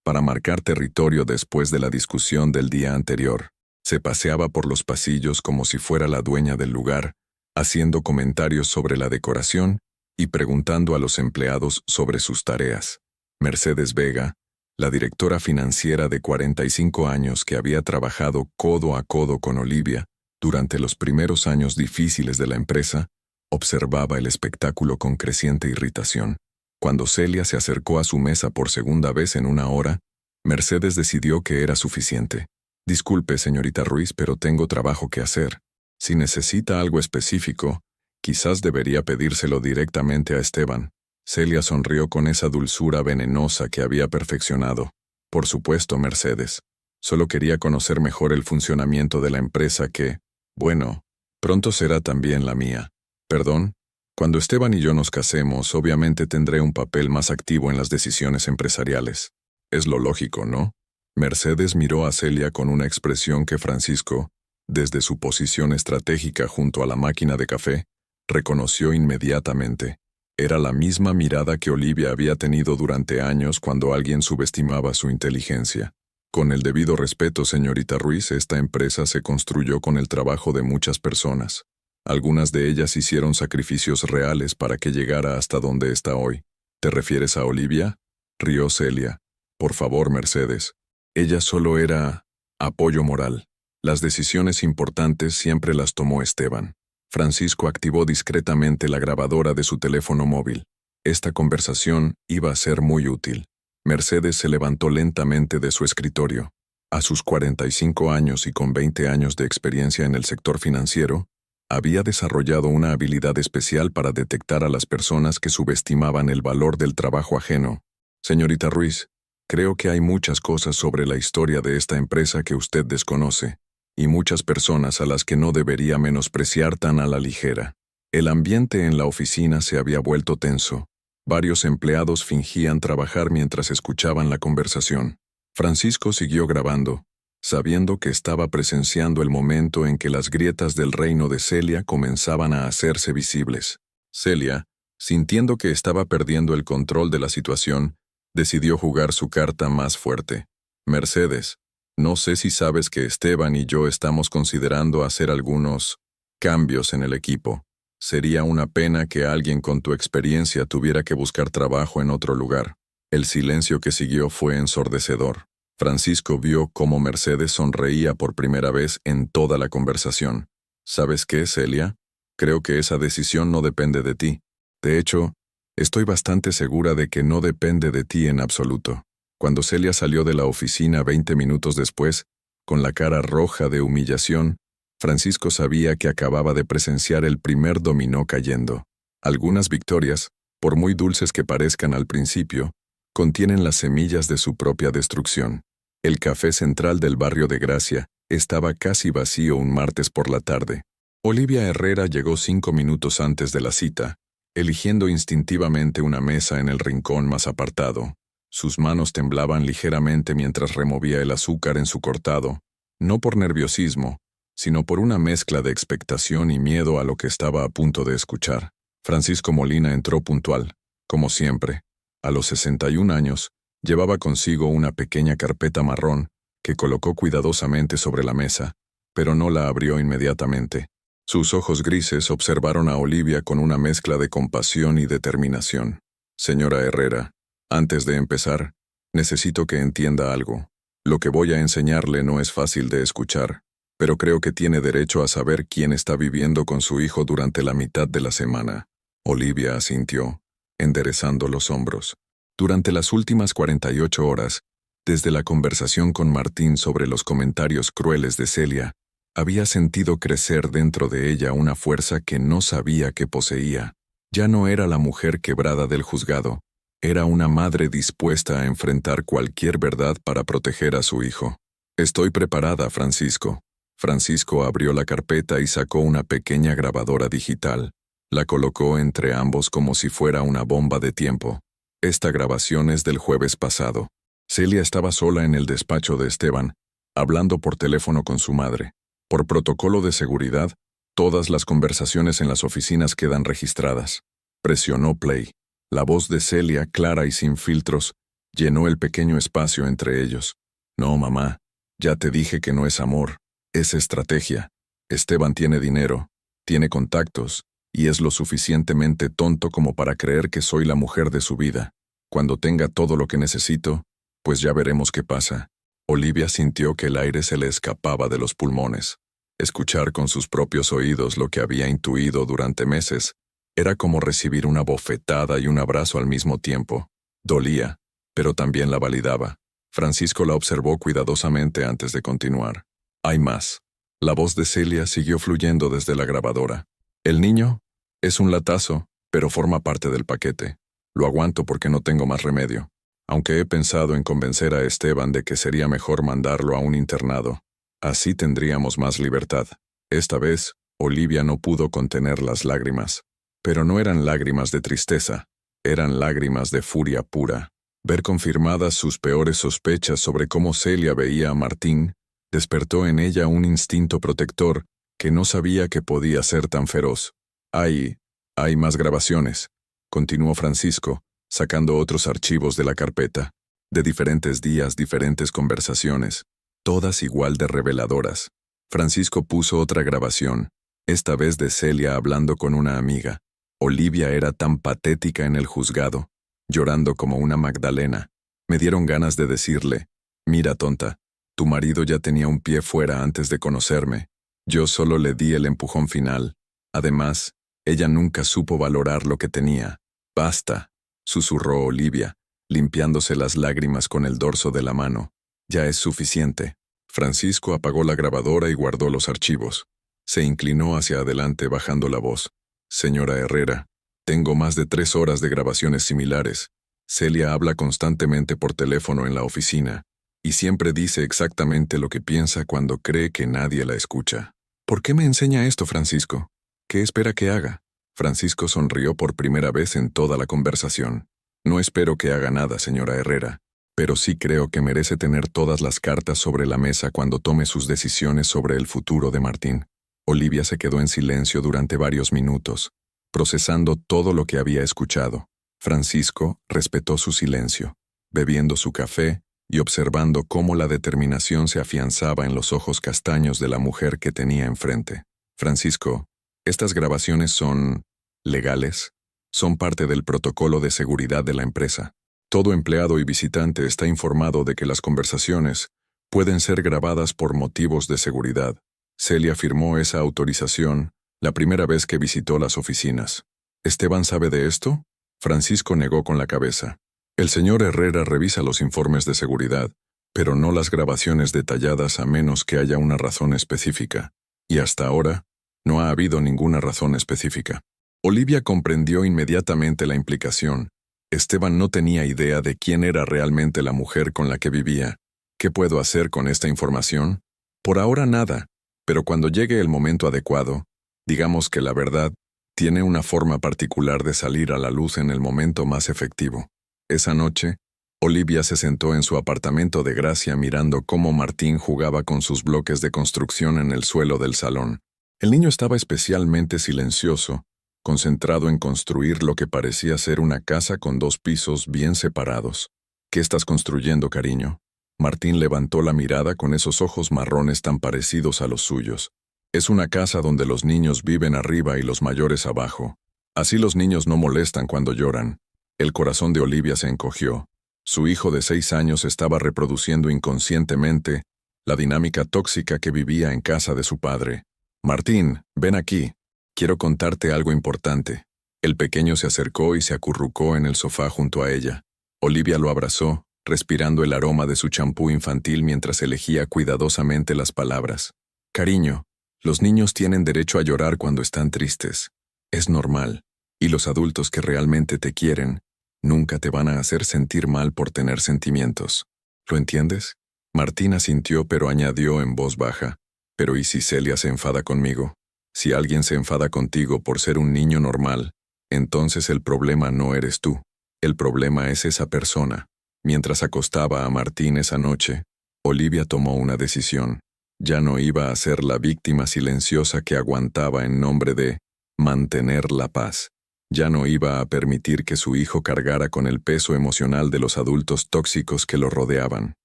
para marcar territorio después de la discusión del día anterior. Se paseaba por los pasillos como si fuera la dueña del lugar, haciendo comentarios sobre la decoración y preguntando a los empleados sobre sus tareas. Mercedes Vega, la directora financiera de 45 años que había trabajado codo a codo con Olivia durante los primeros años difíciles de la empresa, observaba el espectáculo con creciente irritación. Cuando Celia se acercó a su mesa por segunda vez en una hora, Mercedes decidió que era suficiente. «Disculpe, señorita Ruiz, pero tengo trabajo que hacer. Si necesita algo específico, quizás debería pedírselo directamente a Esteban». Celia sonrió con esa dulzura venenosa que había perfeccionado. «Por supuesto, Mercedes. Solo quería conocer mejor el funcionamiento de la empresa que, bueno, pronto será también la mía. Perdón, cuando Esteban y yo nos casemos, obviamente tendré un papel más activo en las decisiones empresariales. Es lo lógico, ¿no?». Mercedes miró a Celia con una expresión que Francisco, desde su posición estratégica junto a la máquina de café, reconoció inmediatamente. Era la misma mirada que Olivia había tenido durante años cuando alguien subestimaba su inteligencia. «Con el debido respeto, señorita Ruiz, esta empresa se construyó con el trabajo de muchas personas. Algunas de ellas hicieron sacrificios reales para que llegara hasta donde está hoy». «¿Te refieres a Olivia?», rió Celia. «Por favor, Mercedes. Ella solo era apoyo moral. Las decisiones importantes siempre las tomó Esteban». Francisco activó discretamente la grabadora de su teléfono móvil. Esta conversación iba a ser muy útil. Mercedes se levantó lentamente de su escritorio. A sus 45 años y con 20 años de experiencia en el sector financiero, había desarrollado una habilidad especial para detectar a las personas que subestimaban el valor del trabajo ajeno. «Señorita Ruiz, creo que hay muchas cosas sobre la historia de esta empresa que usted desconoce, y muchas personas a las que no debería menospreciar tan a la ligera». El ambiente en la oficina se había vuelto tenso. Varios empleados fingían trabajar mientras escuchaban la conversación. Francisco siguió grabando, sabiendo que estaba presenciando el momento en que las grietas del reino de Celia comenzaban a hacerse visibles. Celia, sintiendo que estaba perdiendo el control de la situación, decidió jugar su carta más fuerte. Mercedes, no sé si sabes que Esteban y yo estamos considerando hacer algunos cambios en el equipo. Sería una pena que alguien con tu experiencia tuviera que buscar trabajo en otro lugar. El silencio que siguió fue ensordecedor. Francisco vio cómo Mercedes sonreía por primera vez en toda la conversación. ¿Sabes qué, Celia? Creo que esa decisión no depende de ti. De hecho, estoy bastante segura de que no depende de ti en absoluto. Cuando Celia salió de la oficina 20 minutos después, con la cara roja de humillación, Francisco sabía que acababa de presenciar el primer dominó cayendo. Algunas victorias, por muy dulces que parezcan al principio, contienen las semillas de su propia destrucción. El café central del barrio de Gracia estaba casi vacío un martes por la tarde. Olivia Herrera llegó 5 minutos antes de la cita, eligiendo instintivamente una mesa en el rincón más apartado. Sus manos temblaban ligeramente mientras removía el azúcar en su cortado, no por nerviosismo, sino por una mezcla de expectación y miedo a lo que estaba a punto de escuchar. Francisco Molina entró puntual, como siempre. A los 61 años, llevaba consigo una pequeña carpeta marrón que colocó cuidadosamente sobre la mesa, pero no la abrió inmediatamente. Sus ojos grises observaron a Olivia con una mezcla de compasión y determinación. Señora Herrera, antes de empezar, necesito que entienda algo. Lo que voy a enseñarle no es fácil de escuchar, pero creo que tiene derecho a saber quién está viviendo con su hijo durante la mitad de la semana. Olivia asintió, enderezando los hombros. Durante las últimas 48 horas, desde la conversación con Martín sobre los comentarios crueles de Celia, había sentido crecer dentro de ella una fuerza que no sabía que poseía. Ya no era la mujer quebrada del juzgado, era una madre dispuesta a enfrentar cualquier verdad para proteger a su hijo. Estoy preparada, Francisco. Francisco abrió la carpeta y sacó una pequeña grabadora digital. La colocó entre ambos como si fuera una bomba de tiempo. Esta grabación es del jueves pasado. Celia estaba sola en el despacho de Esteban, hablando por teléfono con su madre. Por protocolo de seguridad, todas las conversaciones en las oficinas quedan registradas. Presionó play. La voz de Celia, clara y sin filtros, llenó el pequeño espacio entre ellos. No, mamá, ya te dije que no es amor, es estrategia. Esteban tiene dinero, tiene contactos, y es lo suficientemente tonto como para creer que soy la mujer de su vida. Cuando tenga todo lo que necesito, pues ya veremos qué pasa. Olivia sintió que el aire se le escapaba de los pulmones. Escuchar con sus propios oídos lo que había intuido durante meses era como recibir una bofetada y un abrazo al mismo tiempo. Dolía, pero también la validaba. Francisco la observó cuidadosamente antes de continuar. Hay más. La voz de Celia siguió fluyendo desde la grabadora. El niño es un latazo, pero forma parte del paquete. Lo aguanto porque no tengo más remedio. Aunque he pensado en convencer a Esteban de que sería mejor mandarlo a un internado. Así tendríamos más libertad. Esta vez, Olivia no pudo contener las lágrimas. Pero no eran lágrimas de tristeza, eran lágrimas de furia pura. Ver confirmadas sus peores sospechas sobre cómo Celia veía a Martín despertó en ella un instinto protector que no sabía que podía ser tan feroz. Hay más grabaciones, continuó Francisco, sacando otros archivos de la carpeta, de diferentes días, diferentes conversaciones, todas igual de reveladoras. Francisco puso otra grabación, esta vez de Celia hablando con una amiga. Olivia era tan patética en el juzgado, llorando como una Magdalena. Me dieron ganas de decirle, mira tonta, tu marido ya tenía un pie fuera antes de conocerme. Yo solo le di el empujón final. Además, ella nunca supo valorar lo que tenía. Basta, susurró Olivia, limpiándose las lágrimas con el dorso de la mano. Ya es suficiente. Francisco apagó la grabadora y guardó los archivos. Se inclinó hacia adelante bajando la voz. Señora Herrera, tengo más de 3 horas de grabaciones similares. Celia habla constantemente por teléfono en la oficina, y siempre dice exactamente lo que piensa cuando cree que nadie la escucha. ¿Por qué me enseña esto, Francisco? ¿Qué espera que haga? Francisco sonrió por primera vez en toda la conversación. No espero que haga nada, señora Herrera. pero sí creo que merece tener todas las cartas sobre la mesa cuando tome sus decisiones sobre el futuro de Martín. Olivia se quedó en silencio durante varios minutos, procesando todo lo que había escuchado. Francisco respetó su silencio, bebiendo su café y observando cómo la determinación se afianzaba en los ojos castaños de la mujer que tenía enfrente. Francisco, estas grabaciones son legales, son parte del protocolo de seguridad de la empresa. Todo empleado y visitante está informado de que las conversaciones pueden ser grabadas por motivos de seguridad. Celia firmó esa autorización la primera vez que visitó las oficinas. ¿Esteban sabe de esto? Francisco negó con la cabeza. El señor Herrera revisa los informes de seguridad, pero no las grabaciones detalladas a menos que haya una razón específica. Y hasta ahora, no ha habido ninguna razón específica. Olivia comprendió inmediatamente la implicación. Esteban no tenía idea de quién era realmente la mujer con la que vivía. ¿Qué puedo hacer con esta información? Por ahora nada, pero cuando llegue el momento adecuado, digamos que la verdad tiene una forma particular de salir a la luz en el momento más efectivo. Esa noche, Olivia se sentó en su apartamento de Gracia mirando cómo Martín jugaba con sus bloques de construcción en el suelo del salón. El niño estaba especialmente silencioso, concentrado en construir lo que parecía ser una casa con 2 pisos bien separados. ¿Qué estás construyendo, cariño? Martín levantó la mirada con esos ojos marrones tan parecidos a los suyos. Es una casa donde los niños viven arriba y los mayores abajo. Así los niños no molestan cuando lloran. El corazón de Olivia se encogió. Su hijo de 6 años estaba reproduciendo inconscientemente la dinámica tóxica que vivía en casa de su padre. Martín, ven aquí. Quiero contarte algo importante. El pequeño se acercó y se acurrucó en el sofá junto a ella. Olivia lo abrazó, respirando el aroma de su champú infantil mientras elegía cuidadosamente las palabras. Cariño, los niños tienen derecho a llorar cuando están tristes. Es normal. Y los adultos que realmente te quieren nunca te van a hacer sentir mal por tener sentimientos. ¿Lo entiendes? Martín asintió pero añadió en voz baja. Pero ¿y si Celia se enfada conmigo? Si alguien se enfada contigo por ser un niño normal, entonces el problema no eres tú. El problema es esa persona. Mientras acostaba a Martín esa noche, Olivia tomó una decisión. Ya no iba a ser la víctima silenciosa que aguantaba en nombre de mantener la paz. Ya no iba a permitir que su hijo cargara con el peso emocional de los adultos tóxicos que lo rodeaban.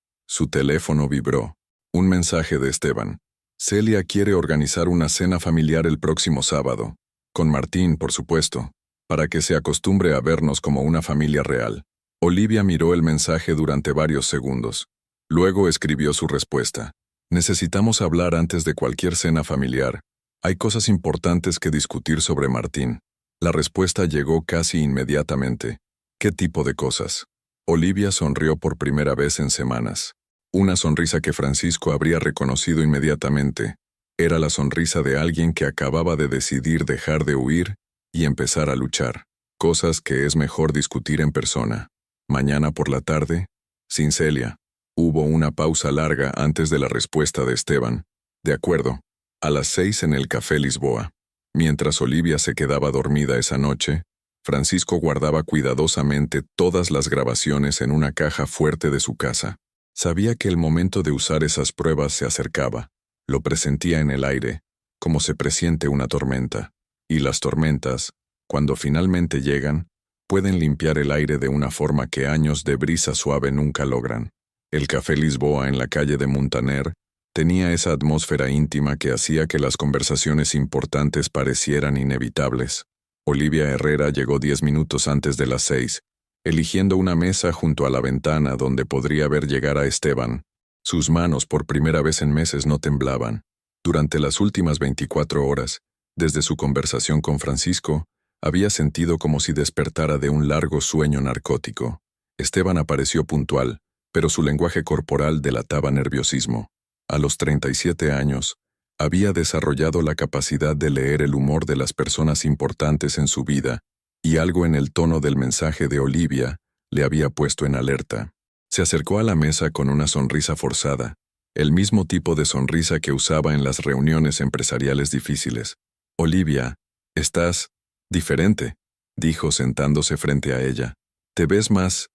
Su teléfono vibró. Un mensaje de Esteban. Celia quiere organizar una cena familiar el próximo sábado. Con Martín, por supuesto, para que se acostumbre a vernos como una familia real. Olivia miró el mensaje durante varios segundos. Luego escribió su respuesta. Necesitamos hablar antes de cualquier cena familiar. Hay cosas importantes que discutir sobre Martín. La respuesta llegó casi inmediatamente. ¿Qué tipo de cosas? Olivia sonrió por primera vez en semanas. Una sonrisa que Francisco habría reconocido inmediatamente. Era la sonrisa de alguien que acababa de decidir dejar de huir y empezar a luchar. Cosas que es mejor discutir en persona. Mañana por la tarde, sin Celia. Hubo una pausa larga antes de la respuesta de Esteban. De acuerdo. A las 6 en el Café Lisboa. Mientras Olivia se quedaba dormida esa noche, Francisco guardaba cuidadosamente todas las grabaciones en una caja fuerte de su casa. Sabía que el momento de usar esas pruebas se acercaba. Lo presentía en el aire, como se presiente una tormenta. Y las tormentas, cuando finalmente llegan, pueden limpiar el aire de una forma que años de brisa suave nunca logran. El Café Lisboa en la calle de Muntaner tenía esa atmósfera íntima que hacía que las conversaciones importantes parecieran inevitables. Olivia Herrera llegó 10 minutos antes de las 6, eligiendo una mesa junto a la ventana donde podría ver llegar a Esteban. Sus manos por primera vez en meses no temblaban. Durante las últimas 24 horas, desde su conversación con Francisco, había sentido como si despertara de un largo sueño narcótico. Esteban apareció puntual, pero su lenguaje corporal delataba nerviosismo. A los 37 años, había desarrollado la capacidad de leer el humor de las personas importantes en su vida, y algo en el tono del mensaje de Olivia le había puesto en alerta. Se acercó a la mesa con una sonrisa forzada, el mismo tipo de sonrisa que usaba en las reuniones empresariales difíciles. Olivia, estás diferente, dijo sentándose frente a ella. ¿Te ves más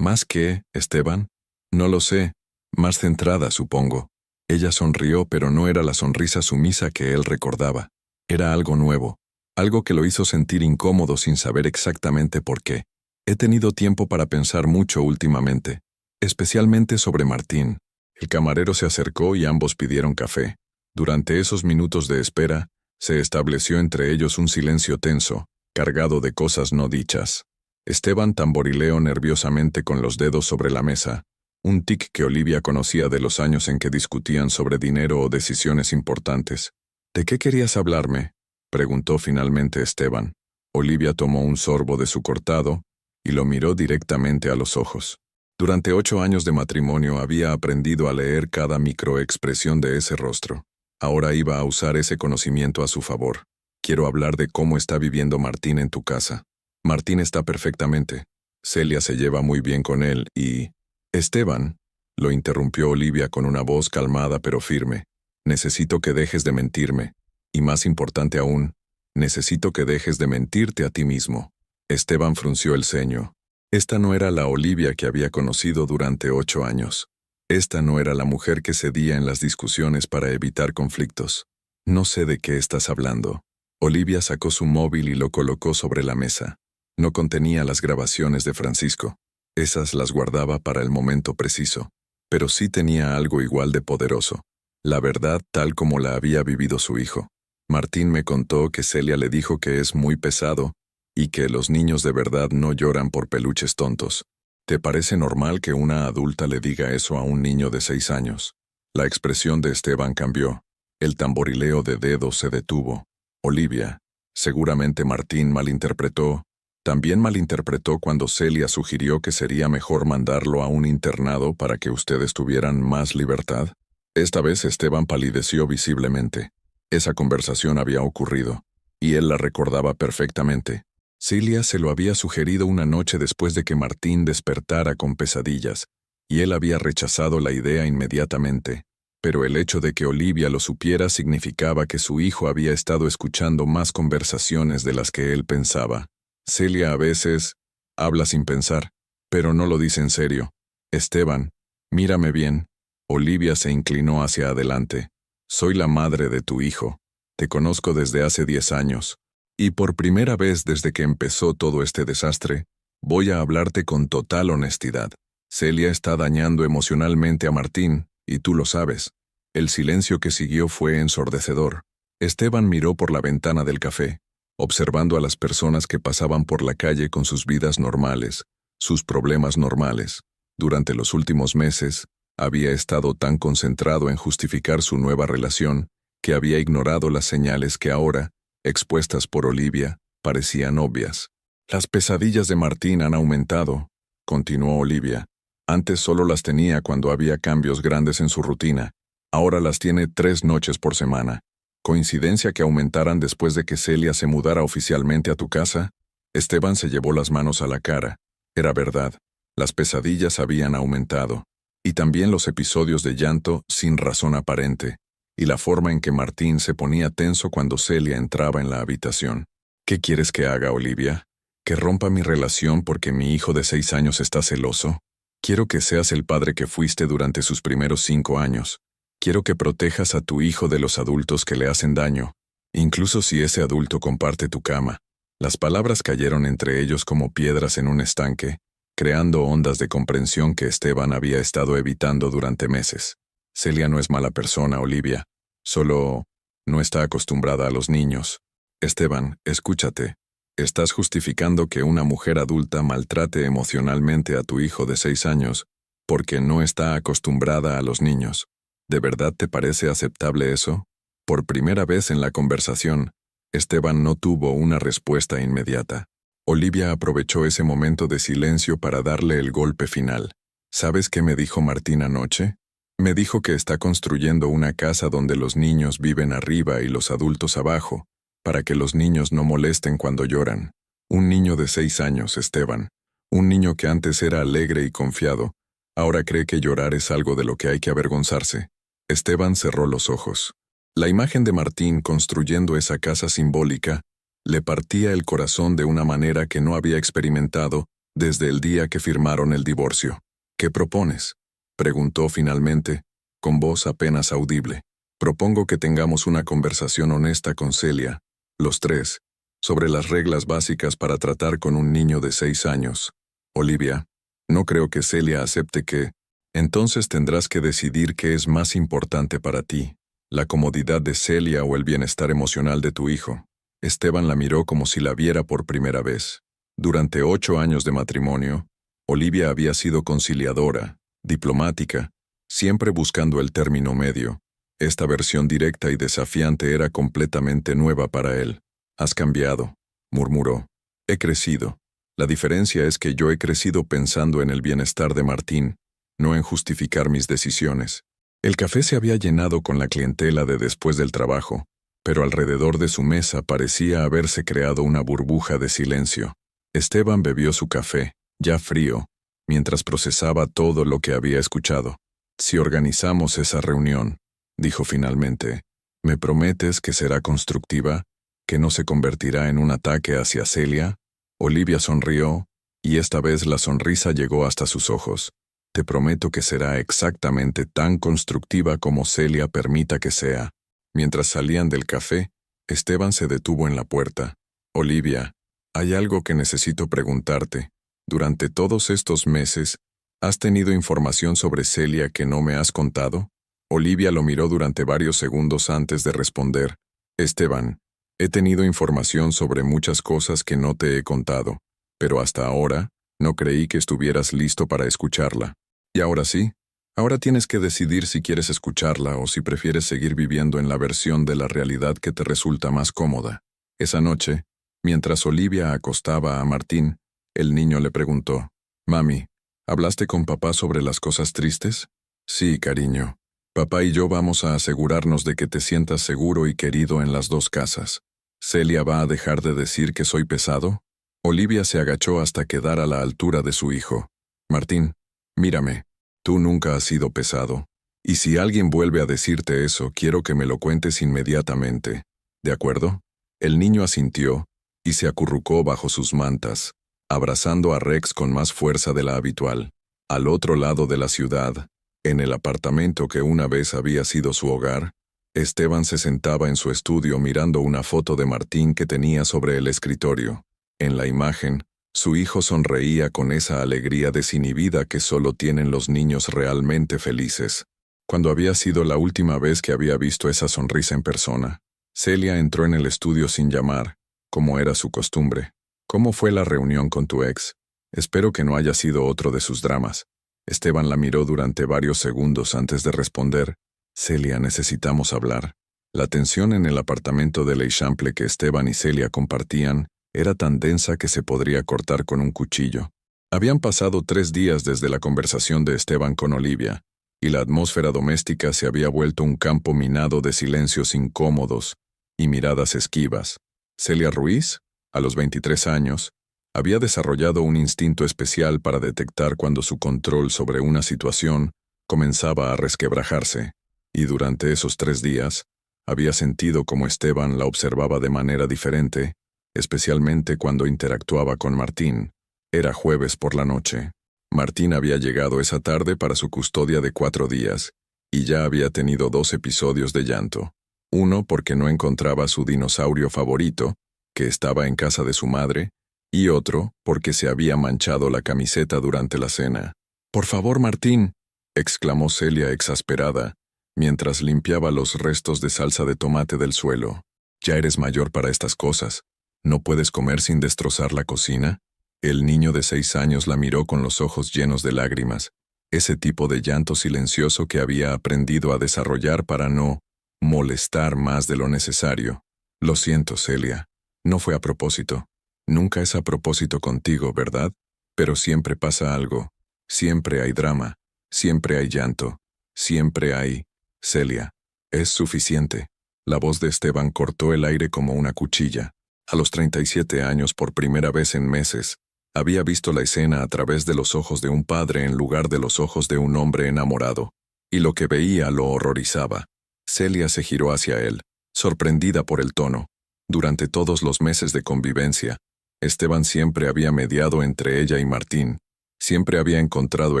que, Esteban? No lo sé, más centrada, supongo. Ella sonrió, pero no era la sonrisa sumisa que él recordaba. Era algo nuevo, algo que lo hizo sentir incómodo sin saber exactamente por qué. He tenido tiempo para pensar mucho últimamente, especialmente sobre Martín. El camarero se acercó y ambos pidieron café. Durante esos minutos de espera, se estableció entre ellos un silencio tenso, cargado de cosas no dichas. Esteban tamborileó nerviosamente con los dedos sobre la mesa, un tic que Olivia conocía de los años en que discutían sobre dinero o decisiones importantes. ¿De qué querías hablarme?, preguntó finalmente Esteban. Olivia tomó un sorbo de su cortado y lo miró directamente a los ojos. Durante 8 años de matrimonio había aprendido a leer cada microexpresión de ese rostro. Ahora iba a usar ese conocimiento a su favor. Quiero hablar de cómo está viviendo Martín en tu casa. Martín está perfectamente. Celia se lleva muy bien con él y... Esteban, lo interrumpió Olivia con una voz calmada pero firme. Necesito que dejes de mentirme. Y más importante aún, necesito que dejes de mentirte a ti mismo. Esteban frunció el ceño. Esta no era la Olivia que había conocido durante 8 años. Esta no era la mujer que cedía en las discusiones para evitar conflictos. No sé de qué estás hablando. Olivia sacó su móvil y lo colocó sobre la mesa. No contenía las grabaciones de Francisco. Esas las guardaba para el momento preciso. Pero sí tenía algo igual de poderoso. La verdad tal como la había vivido su hijo. Martín me contó que Celia le dijo que es muy pesado y que los niños de verdad no lloran por peluches tontos. ¿Te parece normal que una adulta le diga eso a un niño de 6 años? La expresión de Esteban cambió. El tamborileo de dedos se detuvo. Olivia, seguramente Martín malinterpretó. También malinterpretó cuando Celia sugirió que sería mejor mandarlo a un internado para que ustedes tuvieran más libertad. Esta vez Esteban palideció visiblemente. Esa conversación había ocurrido, y él la recordaba perfectamente. Celia se lo había sugerido una noche después de que Martín despertara con pesadillas, y él había rechazado la idea inmediatamente. Pero el hecho de que Olivia lo supiera significaba que su hijo había estado escuchando más conversaciones de las que él pensaba. Celia a veces habla sin pensar, pero no lo dice en serio. Esteban, mírame bien. Olivia se inclinó hacia adelante. Soy la madre de tu hijo. Te conozco desde hace 10 años. Y por primera vez desde que empezó todo este desastre, voy a hablarte con total honestidad. Celia está dañando emocionalmente a Martín, y tú lo sabes. El silencio que siguió fue ensordecedor. Esteban miró por la ventana del café, observando a las personas que pasaban por la calle con sus vidas normales, sus problemas normales. Durante los últimos meses, había estado tan concentrado en justificar su nueva relación, que había ignorado las señales que ahora, expuestas por Olivia, parecían obvias. Las pesadillas de Martín han aumentado, continuó Olivia. Antes solo las tenía cuando había cambios grandes en su rutina. Ahora las tiene 3 noches por semana. ¿Coincidencia que aumentaran después de que Celia se mudara oficialmente a tu casa? Esteban se llevó las manos a la cara. Era verdad. Las pesadillas habían aumentado. Y también los episodios de llanto sin razón aparente. Y la forma en que Martín se ponía tenso cuando Celia entraba en la habitación. ¿Qué quieres que haga, Olivia? ¿Que rompa mi relación porque mi hijo de 6 años está celoso? Quiero que seas el padre que fuiste durante sus primeros 5 años. Quiero que protejas a tu hijo de los adultos que le hacen daño, incluso si ese adulto comparte tu cama. Las palabras cayeron entre ellos como piedras en un estanque, creando ondas de comprensión que Esteban había estado evitando durante meses. Celia no es mala persona, Olivia. Solo no está acostumbrada a los niños. Esteban, escúchate. Estás justificando que una mujer adulta maltrate emocionalmente a tu hijo de 6 años porque no está acostumbrada a los niños. ¿De verdad te parece aceptable eso? Por primera vez en la conversación, Esteban no tuvo una respuesta inmediata. Olivia aprovechó ese momento de silencio para darle el golpe final. ¿Sabes qué me dijo Martín anoche? Me dijo que está construyendo una casa donde los niños viven arriba y los adultos abajo, para que los niños no molesten cuando lloran. Un niño de 6 años, Esteban. Un niño que antes era alegre y confiado, ahora cree que llorar es algo de lo que hay que avergonzarse. Esteban cerró los ojos. La imagen de Martín construyendo esa casa simbólica le partía el corazón de una manera que no había experimentado desde el día que firmaron el divorcio. ¿Qué propones? Preguntó finalmente, con voz apenas audible. Propongo que tengamos una conversación honesta con Celia, los tres, sobre las reglas básicas para tratar con un niño de 6 años. Olivia, no creo que Celia acepte que... Entonces tendrás que decidir qué es más importante para ti, la comodidad de Celia o el bienestar emocional de tu hijo. Esteban la miró como si la viera por primera vez. Durante 8 años de matrimonio, Olivia había sido conciliadora, diplomática, siempre buscando el término medio. Esta versión directa y desafiante era completamente nueva para él. «Has cambiado», murmuró. «He crecido. La diferencia es que yo he crecido pensando en el bienestar de Martín, no en justificar mis decisiones». El café se había llenado con la clientela de después del trabajo, pero alrededor de su mesa parecía haberse creado una burbuja de silencio. Esteban bebió su café, ya frío, mientras procesaba todo lo que había escuchado. «Si organizamos esa reunión», dijo finalmente, «¿me prometes que será constructiva? ¿Que no se convertirá en un ataque hacia Celia?» Olivia sonrió, y esta vez la sonrisa llegó hasta sus ojos. «Te prometo que será exactamente tan constructiva como Celia permita que sea». Mientras salían del café, Esteban se detuvo en la puerta. «Olivia, hay algo que necesito preguntarte. Durante todos estos meses, ¿has tenido información sobre Celia que no me has contado?» Olivia lo miró durante varios segundos antes de responder. «Esteban, he tenido información sobre muchas cosas que no te he contado, pero hasta ahora, no creí que estuvieras listo para escucharla. Y ahora sí, ahora tienes que decidir si quieres escucharla o si prefieres seguir viviendo en la versión de la realidad que te resulta más cómoda». Esa noche, mientras Olivia acostaba a Martín, el niño le preguntó, «Mami, ¿hablaste con papá sobre las cosas tristes?» «Sí, cariño. Papá y yo vamos a asegurarnos de que te sientas seguro y querido en las dos casas. ¿Celia va a dejar de decir que soy pesado?» Olivia se agachó hasta quedar a la altura de su hijo. «Martín, mírame. Tú nunca has sido pesado. Y si alguien vuelve a decirte eso, quiero que me lo cuentes inmediatamente. ¿De acuerdo?» El niño asintió y se acurrucó bajo sus mantas, abrazando a Rex con más fuerza de la habitual. Al otro lado de la ciudad, en el apartamento que una vez había sido su hogar, Esteban se sentaba en su estudio mirando una foto de Martín que tenía sobre el escritorio. En la imagen, su hijo sonreía con esa alegría desinhibida que solo tienen los niños realmente felices. Cuando había sido la última vez que había visto esa sonrisa en persona, Celia entró en el estudio sin llamar, como era su costumbre. «¿Cómo fue la reunión con tu ex? Espero que no haya sido otro de sus dramas». Esteban la miró durante varios segundos antes de responder. «Celia, necesitamos hablar». La tensión en el apartamento de l'Eixample que Esteban y Celia compartían era tan densa que se podría cortar con un cuchillo. Habían pasado 3 días desde la conversación de Esteban con Olivia, y la atmósfera doméstica se había vuelto un campo minado de silencios incómodos y miradas esquivas. Celia Ruiz, a los 23 años, había desarrollado un instinto especial para detectar cuando su control sobre una situación comenzaba a resquebrajarse, y durante esos 3 días, había sentido como Esteban la observaba de manera diferente, especialmente cuando interactuaba con Martín. Era jueves por la noche. Martín había llegado esa tarde para su custodia de 4 días, y ya había tenido 2 episodios de llanto. Uno porque no encontraba su dinosaurio favorito, que estaba en casa de su madre, y otro porque se había manchado la camiseta durante la cena. «Por favor, Martín», exclamó Celia exasperada, mientras limpiaba los restos de salsa de tomate del suelo. «Ya eres mayor para estas cosas. ¿No puedes comer sin destrozar la cocina?» El niño de 6 años la miró con los ojos llenos de lágrimas, ese tipo de llanto silencioso que había aprendido a desarrollar para no molestar más de lo necesario. «Lo siento, Celia. No fue a propósito. Nunca es a propósito contigo, ¿verdad? Pero siempre pasa algo. Siempre hay drama. Siempre hay llanto. Siempre hay... Celia, es suficiente». La voz de Esteban cortó el aire como una cuchilla. A los 37 años, por primera vez en meses, había visto la escena a través de los ojos de un padre en lugar de los ojos de un hombre enamorado, y lo que veía lo horrorizaba. Celia se giró hacia él, sorprendida por el tono. Durante todos los meses de convivencia, Esteban siempre había mediado entre ella y Martín, Siempre había encontrado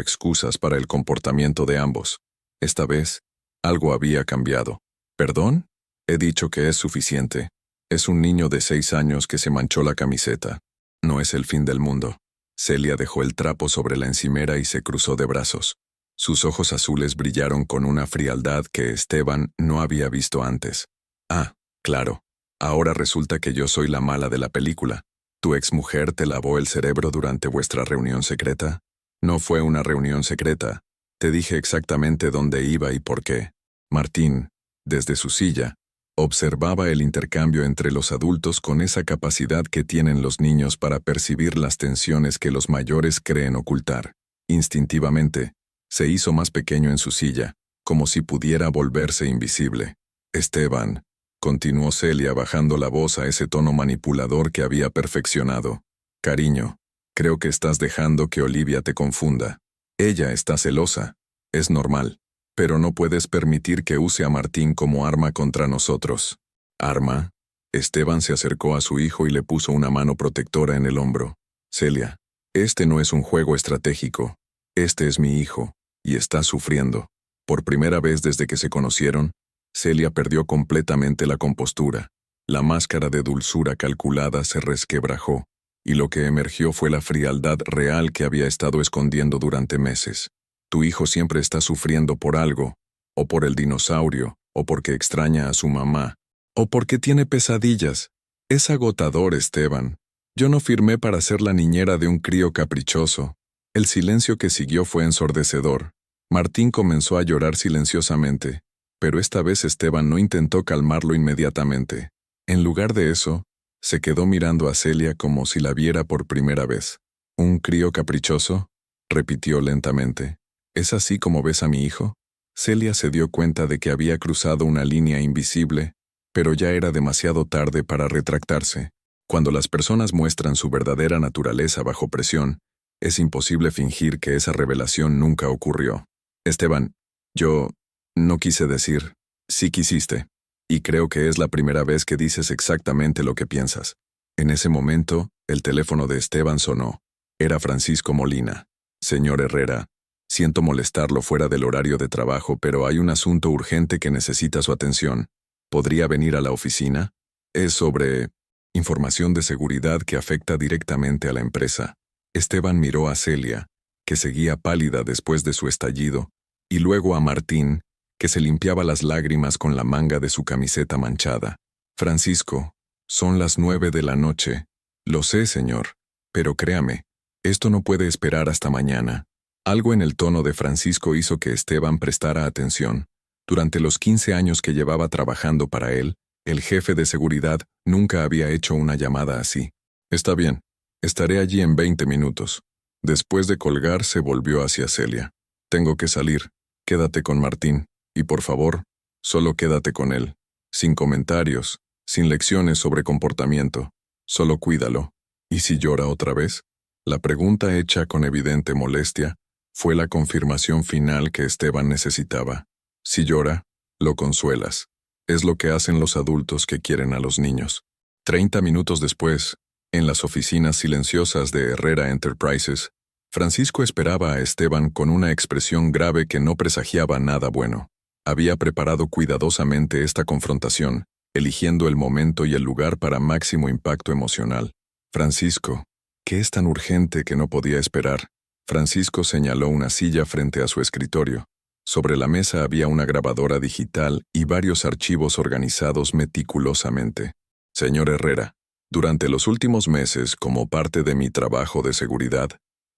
excusas para el comportamiento de ambos. Esta vez, algo había cambiado. ¿Perdón? He dicho que es suficiente. Es un niño de 6 años que se manchó la camiseta. No es el fin del mundo. Celia dejó el trapo sobre la encimera y se cruzó de brazos. Sus ojos azules brillaron con una frialdad que Esteban no había visto antes. Ah, claro. Ahora resulta que yo soy la mala de la película. ¿Tu exmujer te lavó el cerebro durante vuestra reunión secreta? No fue una reunión secreta. Te dije exactamente dónde iba y por qué. Martín, desde su silla, observaba el intercambio entre los adultos con esa capacidad que tienen los niños para percibir las tensiones que los mayores creen ocultar. Instintivamente, se hizo más pequeño en su silla, como si pudiera volverse invisible. Esteban, continuó Celia bajando la voz a ese tono manipulador que había perfeccionado. Cariño, creo que estás dejando que Olivia te confunda. Ella está celosa. Es normal. Pero no puedes permitir que use a Martín como arma contra nosotros. ¿Arma? Esteban se acercó a su hijo y le puso una mano protectora en el hombro. Celia, este no es un juego estratégico. Este es mi hijo, y está sufriendo. Por primera vez desde que se conocieron, Celia perdió completamente la compostura. La máscara de dulzura calculada se resquebrajó, y lo que emergió fue la frialdad real que había estado escondiendo durante meses. Tu hijo siempre está sufriendo por algo, o por el dinosaurio, o porque extraña a su mamá, o porque tiene pesadillas. Es agotador, Esteban. Yo no firmé para ser la niñera de un crío caprichoso. El silencio que siguió fue ensordecedor. Martín comenzó a llorar silenciosamente, pero esta vez Esteban no intentó calmarlo inmediatamente. En lugar de eso, se quedó mirando a Celia como si la viera por primera vez. ¿Un crío caprichoso?, repitió lentamente. ¿Es así como ves a mi hijo? Celia se dio cuenta de que había cruzado una línea invisible, pero ya era demasiado tarde para retractarse. Cuando las personas muestran su verdadera naturaleza bajo presión, es imposible fingir que esa revelación nunca ocurrió. Esteban, yo no quise decir, sí quisiste, y creo que es la primera vez que dices exactamente lo que piensas. En ese momento, el teléfono de Esteban sonó. Era Francisco Molina. Señor Herrera, siento molestarlo fuera del horario de trabajo, pero hay un asunto urgente que necesita su atención. ¿Podría venir a la oficina? Es sobre información de seguridad que afecta directamente a la empresa. Esteban miró a Celia, que seguía pálida después de su estallido, y luego a Martín, que se limpiaba las lágrimas con la manga de su camiseta manchada. Francisco, son las 9 de la noche. Lo sé, señor, pero créame, esto no puede esperar hasta mañana. Algo en el tono de Francisco hizo que Esteban prestara atención. Durante los 15 años que llevaba trabajando para él, el jefe de seguridad nunca había hecho una llamada así. Está bien, estaré allí en 20 minutos. Después de colgar, se volvió hacia Celia. Tengo que salir. Quédate con Martín. Y por favor, solo quédate con él. Sin comentarios, sin lecciones sobre comportamiento. Solo cuídalo. ¿Y si llora otra vez? La pregunta hecha con evidente molestia fue la confirmación final que Esteban necesitaba. Si llora, lo consuelas. Es lo que hacen los adultos que quieren a los niños. 30 minutos después, en las oficinas silenciosas de Herrera Enterprises, Francisco esperaba a Esteban con una expresión grave que no presagiaba nada bueno. Había preparado cuidadosamente esta confrontación, eligiendo el momento y el lugar para máximo impacto emocional. Francisco, ¿qué es tan urgente que no podía esperar? Francisco señaló una silla frente a su escritorio. Sobre la mesa había una grabadora digital y varios archivos organizados meticulosamente. Señor Herrera, durante los últimos meses, como parte de mi trabajo de seguridad,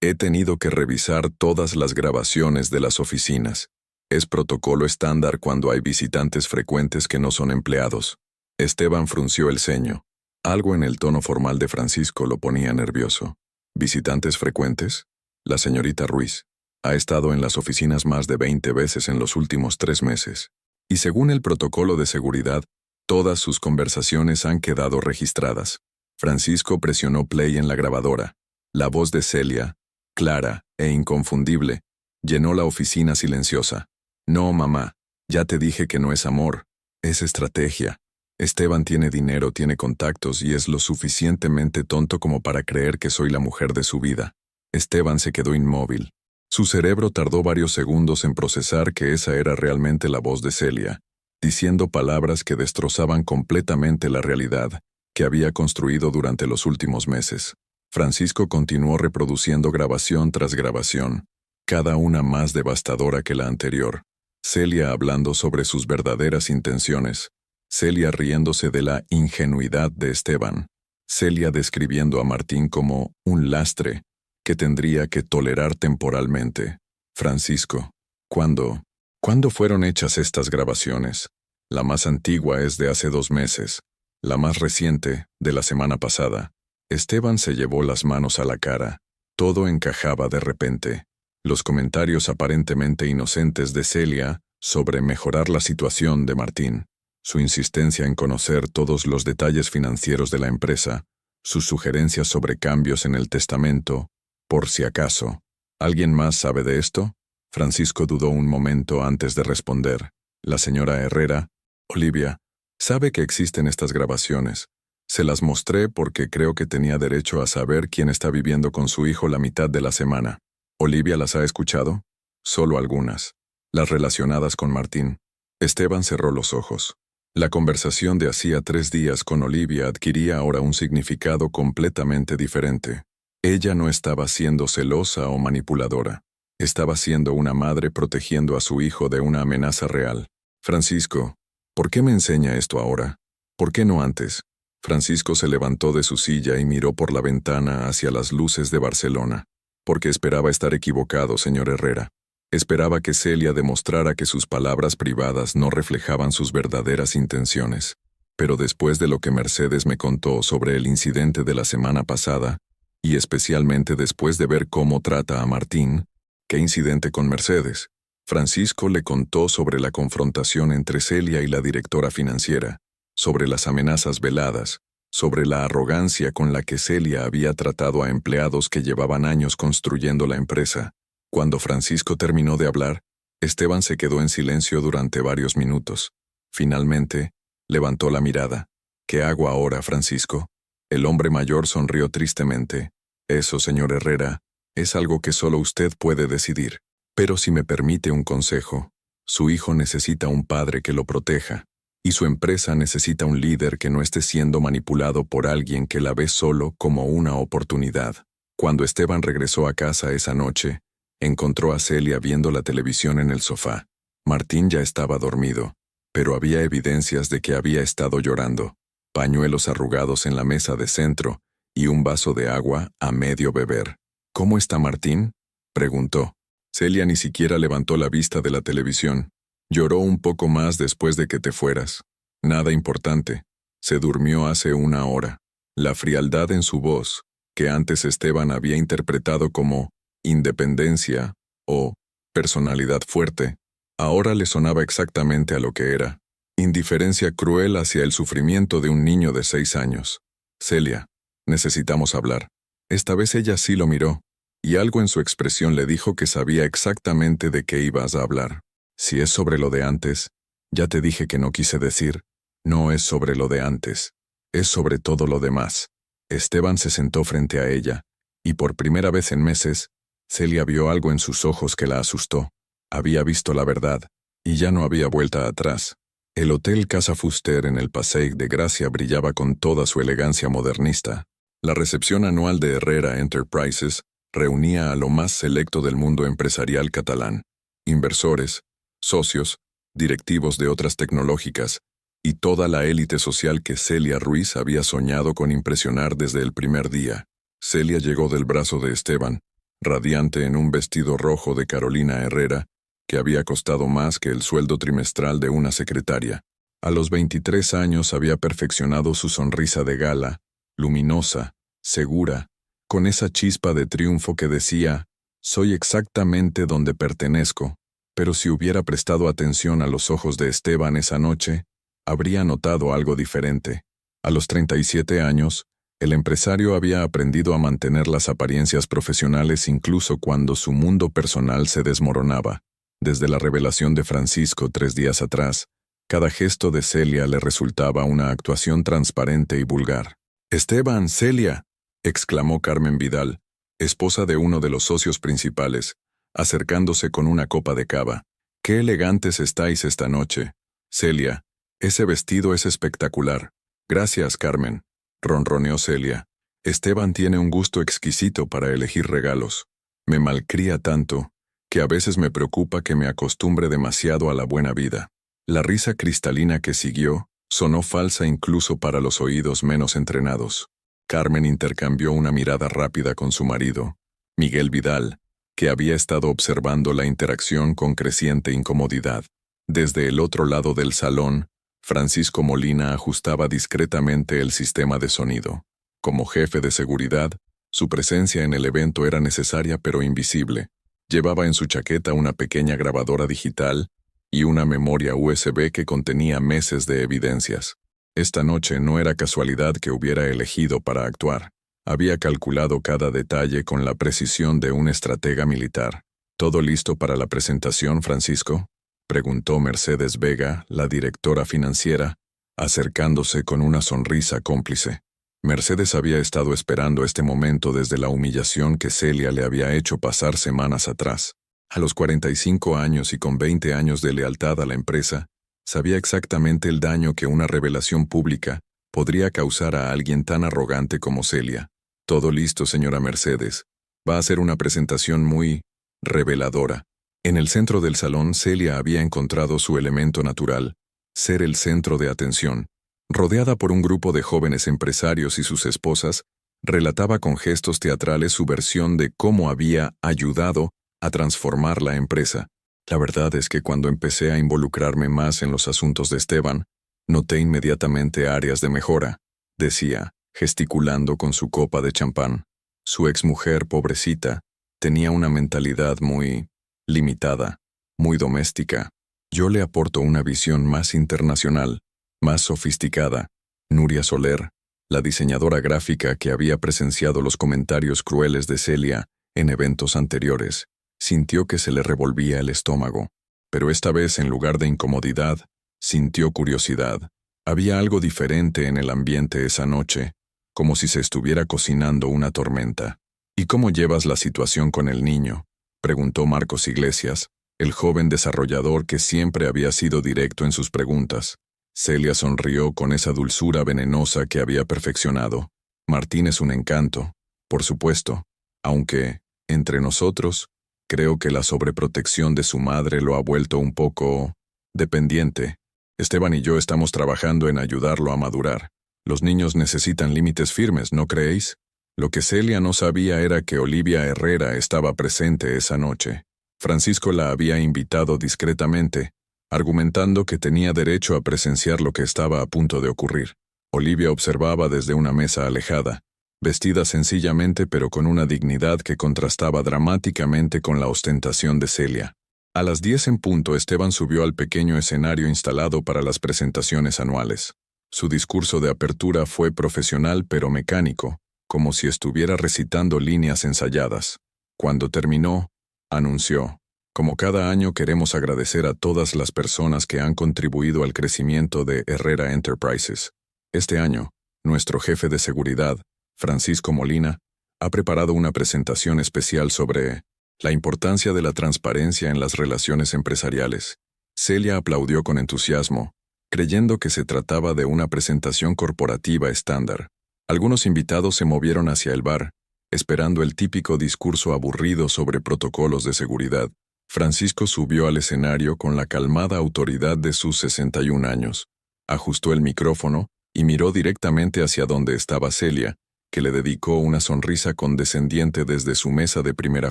he tenido que revisar todas las grabaciones de las oficinas. Es protocolo estándar cuando hay visitantes frecuentes que no son empleados. Esteban frunció el ceño. Algo en el tono formal de Francisco lo ponía nervioso. ¿Visitantes frecuentes? La señorita Ruiz ha estado en las oficinas más de 20 veces en los últimos 3 meses. Y según el protocolo de seguridad, todas sus conversaciones han quedado registradas. Francisco presionó play en la grabadora. La voz de Celia, clara e inconfundible, llenó la oficina silenciosa. No, mamá, ya te dije que no es amor, es estrategia. Esteban tiene dinero, tiene contactos y es lo suficientemente tonto como para creer que soy la mujer de su vida. Esteban se quedó inmóvil. Su cerebro tardó varios segundos en procesar que esa era realmente la voz de Celia, diciendo palabras que destrozaban completamente la realidad que había construido durante los últimos meses. Francisco continuó reproduciendo grabación tras grabación, cada una más devastadora que la anterior. Celia hablando sobre sus verdaderas intenciones, Celia riéndose de la ingenuidad de Esteban, Celia describiendo a Martín como un lastre que tendría que tolerar temporalmente. Francisco, ¿cuándo fueron hechas estas grabaciones? La más antigua es de hace 2 meses, la más reciente, de la semana pasada. Esteban se llevó las manos a la cara. Todo encajaba de repente. Los comentarios aparentemente inocentes de Celia sobre mejorar la situación de Martín, su insistencia en conocer todos los detalles financieros de la empresa, sus sugerencias sobre cambios en el testamento, por si acaso. ¿Alguien más sabe de esto? Francisco dudó un momento antes de responder. La señora Herrera, Olivia, sabe que existen estas grabaciones. Se las mostré porque creo que tenía derecho a saber quién está viviendo con su hijo la mitad de la semana. ¿Olivia las ha escuchado? Solo algunas. Las relacionadas con Martín. Esteban cerró los ojos. La conversación de hacía 3 días con Olivia adquiría ahora un significado completamente diferente. Ella no estaba siendo celosa o manipuladora. Estaba siendo una madre protegiendo a su hijo de una amenaza real. Francisco, ¿por qué me enseña esto ahora? ¿Por qué no antes? Francisco se levantó de su silla y miró por la ventana hacia las luces de Barcelona. Porque esperaba estar equivocado, señor Herrera. Esperaba que Celia demostrara que sus palabras privadas no reflejaban sus verdaderas intenciones. Pero después de lo que Mercedes me contó sobre el incidente de la semana pasada, y especialmente después de ver cómo trata a Martín, ¿qué incidente con Mercedes? Francisco le contó sobre la confrontación entre Celia y la directora financiera, sobre las amenazas veladas, sobre la arrogancia con la que Celia había tratado a empleados que llevaban años construyendo la empresa. Cuando Francisco terminó de hablar, Esteban se quedó en silencio durante varios minutos. Finalmente, levantó la mirada. ¿Qué hago ahora, Francisco? El hombre mayor sonrió tristemente. Eso, señor Herrera, es algo que solo usted puede decidir. Pero si me permite un consejo, su hijo necesita un padre que lo proteja, y su empresa necesita un líder que no esté siendo manipulado por alguien que la ve solo como una oportunidad. Cuando Esteban regresó a casa esa noche, encontró a Celia viendo la televisión en el sofá. Martín ya estaba dormido, pero había evidencias de que había estado llorando. Pañuelos arrugados en la mesa de centro y un vaso de agua a medio beber. ¿Cómo está Martín?, preguntó. Celia ni siquiera levantó la vista de la televisión. Lloró un poco más después de que te fueras. Nada importante. Se durmió hace 1 hora. La frialdad en su voz, que antes Esteban había interpretado como independencia o personalidad fuerte, ahora le sonaba exactamente a lo que era. Indiferencia cruel hacia el sufrimiento de un niño de 6 años. Celia, necesitamos hablar. Esta vez ella sí lo miró, y algo en su expresión le dijo que sabía exactamente de qué ibas a hablar. Si es sobre lo de antes, ya te dije que no quise decir, no es sobre lo de antes, es sobre todo lo demás. Esteban se sentó frente a ella, y por primera vez en meses, Celia vio algo en sus ojos que la asustó. Había visto la verdad, y ya no había vuelta atrás. El Hotel Casa Fuster en el Passeig de Gracia brillaba con toda su elegancia modernista. La recepción anual de Herrera Enterprises reunía a lo más selecto del mundo empresarial catalán, inversores, socios, directivos de otras tecnológicas, y toda la élite social que Celia Ruiz había soñado con impresionar desde el primer día. Celia llegó del brazo de Esteban, radiante en un vestido rojo de Carolina Herrera, que había costado más que el sueldo trimestral de una secretaria. A los 23 años había perfeccionado su sonrisa de gala, luminosa, segura, con esa chispa de triunfo que decía, soy exactamente donde pertenezco, pero si hubiera prestado atención a los ojos de Esteban esa noche, habría notado algo diferente. A los 37 años, el empresario había aprendido a mantener las apariencias profesionales incluso cuando su mundo personal se desmoronaba. Desde la revelación de Francisco 3 días atrás, cada gesto de Celia le resultaba una actuación transparente y vulgar. «Esteban, Celia», exclamó Carmen Vidal. esposa de uno de los socios principales, acercándose con una copa de cava. «Qué elegantes estáis esta noche. Celia, ese vestido es espectacular». «Gracias, Carmen», ronroneó Celia. «Esteban tiene un gusto exquisito para elegir regalos. Me malcría tanto, que a veces me preocupa que me acostumbre demasiado a la buena vida». La risa cristalina que siguió sonó falsa incluso para los oídos menos entrenados. Carmen intercambió una mirada rápida con su marido, Miguel Vidal, que había estado observando la interacción con creciente incomodidad. Desde el otro lado del salón, Francisco Molina ajustaba discretamente el sistema de sonido. Como jefe de seguridad, su presencia en el evento era necesaria pero invisible. Llevaba en su chaqueta una pequeña grabadora digital y una memoria USB que contenía meses de evidencias. Esta noche no era casualidad que hubiera elegido para actuar. Había calculado cada detalle con la precisión de un estratega militar. «¿Todo listo para la presentación, Francisco?», preguntó Mercedes Vega, la directora financiera, acercándose con una sonrisa cómplice. Mercedes había estado esperando este momento desde la humillación que Celia le había hecho pasar semanas atrás. A los 45 años y con 20 años de lealtad a la empresa, sabía exactamente el daño que una revelación pública podría causar a alguien tan arrogante como Celia. «Todo listo, señora Mercedes. Va a ser una presentación muy reveladora». En el centro del salón, Celia había encontrado su elemento natural, ser el centro de atención. Rodeada por un grupo de jóvenes empresarios y sus esposas, relataba con gestos teatrales su versión de cómo había ayudado a transformar la empresa. «La verdad es que cuando empecé a involucrarme más en los asuntos de Esteban, noté inmediatamente áreas de mejora», decía, gesticulando con su copa de champán. Su exmujer, pobrecita, tenía una mentalidad muy limitada, muy doméstica. «Yo le aporto una visión más internacional, más sofisticada». Nuria Soler, la diseñadora gráfica que había presenciado los comentarios crueles de Celia en eventos anteriores, sintió que se le revolvía el estómago. Pero esta vez, en lugar de incomodidad, sintió curiosidad. Había algo diferente en el ambiente esa noche, como si se estuviera cocinando una tormenta. «¿Y cómo llevas la situación con el niño?», preguntó Marcos Iglesias, el joven desarrollador que siempre había sido directo en sus preguntas. Celia sonrió con esa dulzura venenosa que había perfeccionado. «Martín es un encanto, por supuesto, aunque, entre nosotros, creo que la sobreprotección de su madre lo ha vuelto un poco dependiente. Esteban y yo estamos trabajando en ayudarlo a madurar. Los niños necesitan límites firmes, ¿no creéis?». Lo que Celia no sabía era que Olivia Herrera estaba presente esa noche. Francisco la había invitado discretamente, argumentando que tenía derecho a presenciar lo que estaba a punto de ocurrir. Olivia observaba desde una mesa alejada, vestida sencillamente pero con una dignidad que contrastaba dramáticamente con la ostentación de Celia. A las 10 en punto, Esteban subió al pequeño escenario instalado para las presentaciones anuales. Su discurso de apertura fue profesional pero mecánico, como si estuviera recitando líneas ensayadas. Cuando terminó, anunció: «Como cada año queremos agradecer a todas las personas que han contribuido al crecimiento de Herrera Enterprises. Este año, nuestro jefe de seguridad, Francisco Molina, ha preparado una presentación especial sobre la importancia de la transparencia en las relaciones empresariales». Celia aplaudió con entusiasmo, creyendo que se trataba de una presentación corporativa estándar. Algunos invitados se movieron hacia el bar, esperando el típico discurso aburrido sobre protocolos de seguridad. Francisco subió al escenario con la calmada autoridad de sus 61 años. Ajustó el micrófono y miró directamente hacia donde estaba Celia, que le dedicó una sonrisa condescendiente desde su mesa de primera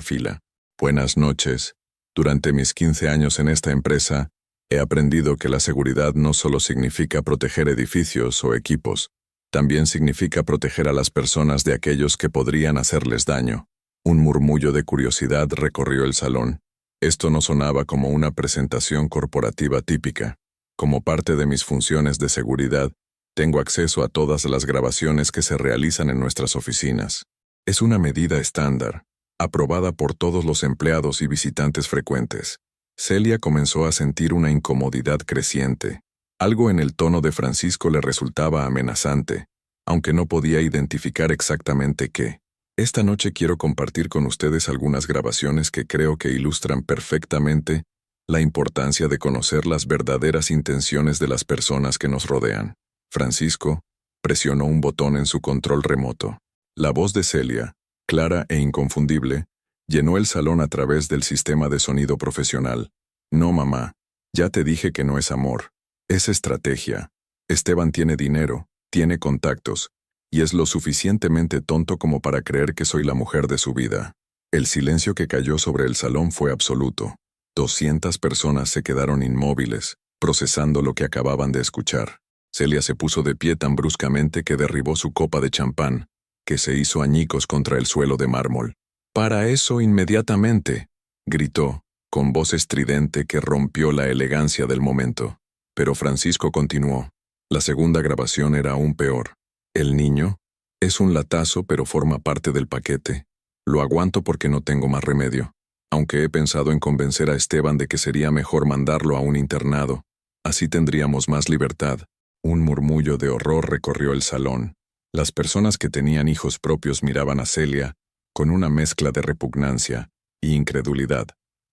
fila. «Buenas noches. Durante mis 15 años en esta empresa, he aprendido que la seguridad no solo significa proteger edificios o equipos, también significa proteger a las personas de aquellos que podrían hacerles daño». Un murmullo de curiosidad recorrió el salón. Esto no sonaba como una presentación corporativa típica. Como parte de mis funciones de seguridad, tengo acceso a todas las grabaciones que se realizan en nuestras oficinas. Es una medida estándar, aprobada por todos los empleados y visitantes frecuentes. Celia comenzó a sentir una incomodidad creciente. Algo en el tono de Francisco le resultaba amenazante, aunque no podía identificar exactamente qué. Esta noche quiero compartir con ustedes algunas grabaciones que creo que ilustran perfectamente la importancia de conocer las verdaderas intenciones de las personas que nos rodean. Francisco presionó un botón en su control remoto. La voz de Celia, clara e inconfundible, llenó el salón a través del sistema de sonido profesional. No, mamá, ya te dije que no es amor. Es estrategia. Esteban tiene dinero, tiene contactos, y es lo suficientemente tonto como para creer que soy la mujer de su vida. El silencio que cayó sobre el salón fue absoluto. 200 personas se quedaron inmóviles, procesando lo que acababan de escuchar. Celia se puso de pie tan bruscamente que derribó su copa de champán, que se hizo añicos contra el suelo de mármol. «Para eso inmediatamente», gritó, con voz estridente que rompió la elegancia del momento. Pero Francisco continuó. La segunda grabación era aún peor. «El niño es un latazo, pero forma parte del paquete. Lo aguanto porque no tengo más remedio. Aunque he pensado en convencer a Esteban de que sería mejor mandarlo a un internado. Así tendríamos más libertad». Un murmullo de horror recorrió el salón. Las personas que tenían hijos propios miraban a Celia con una mezcla de repugnancia y incredulidad.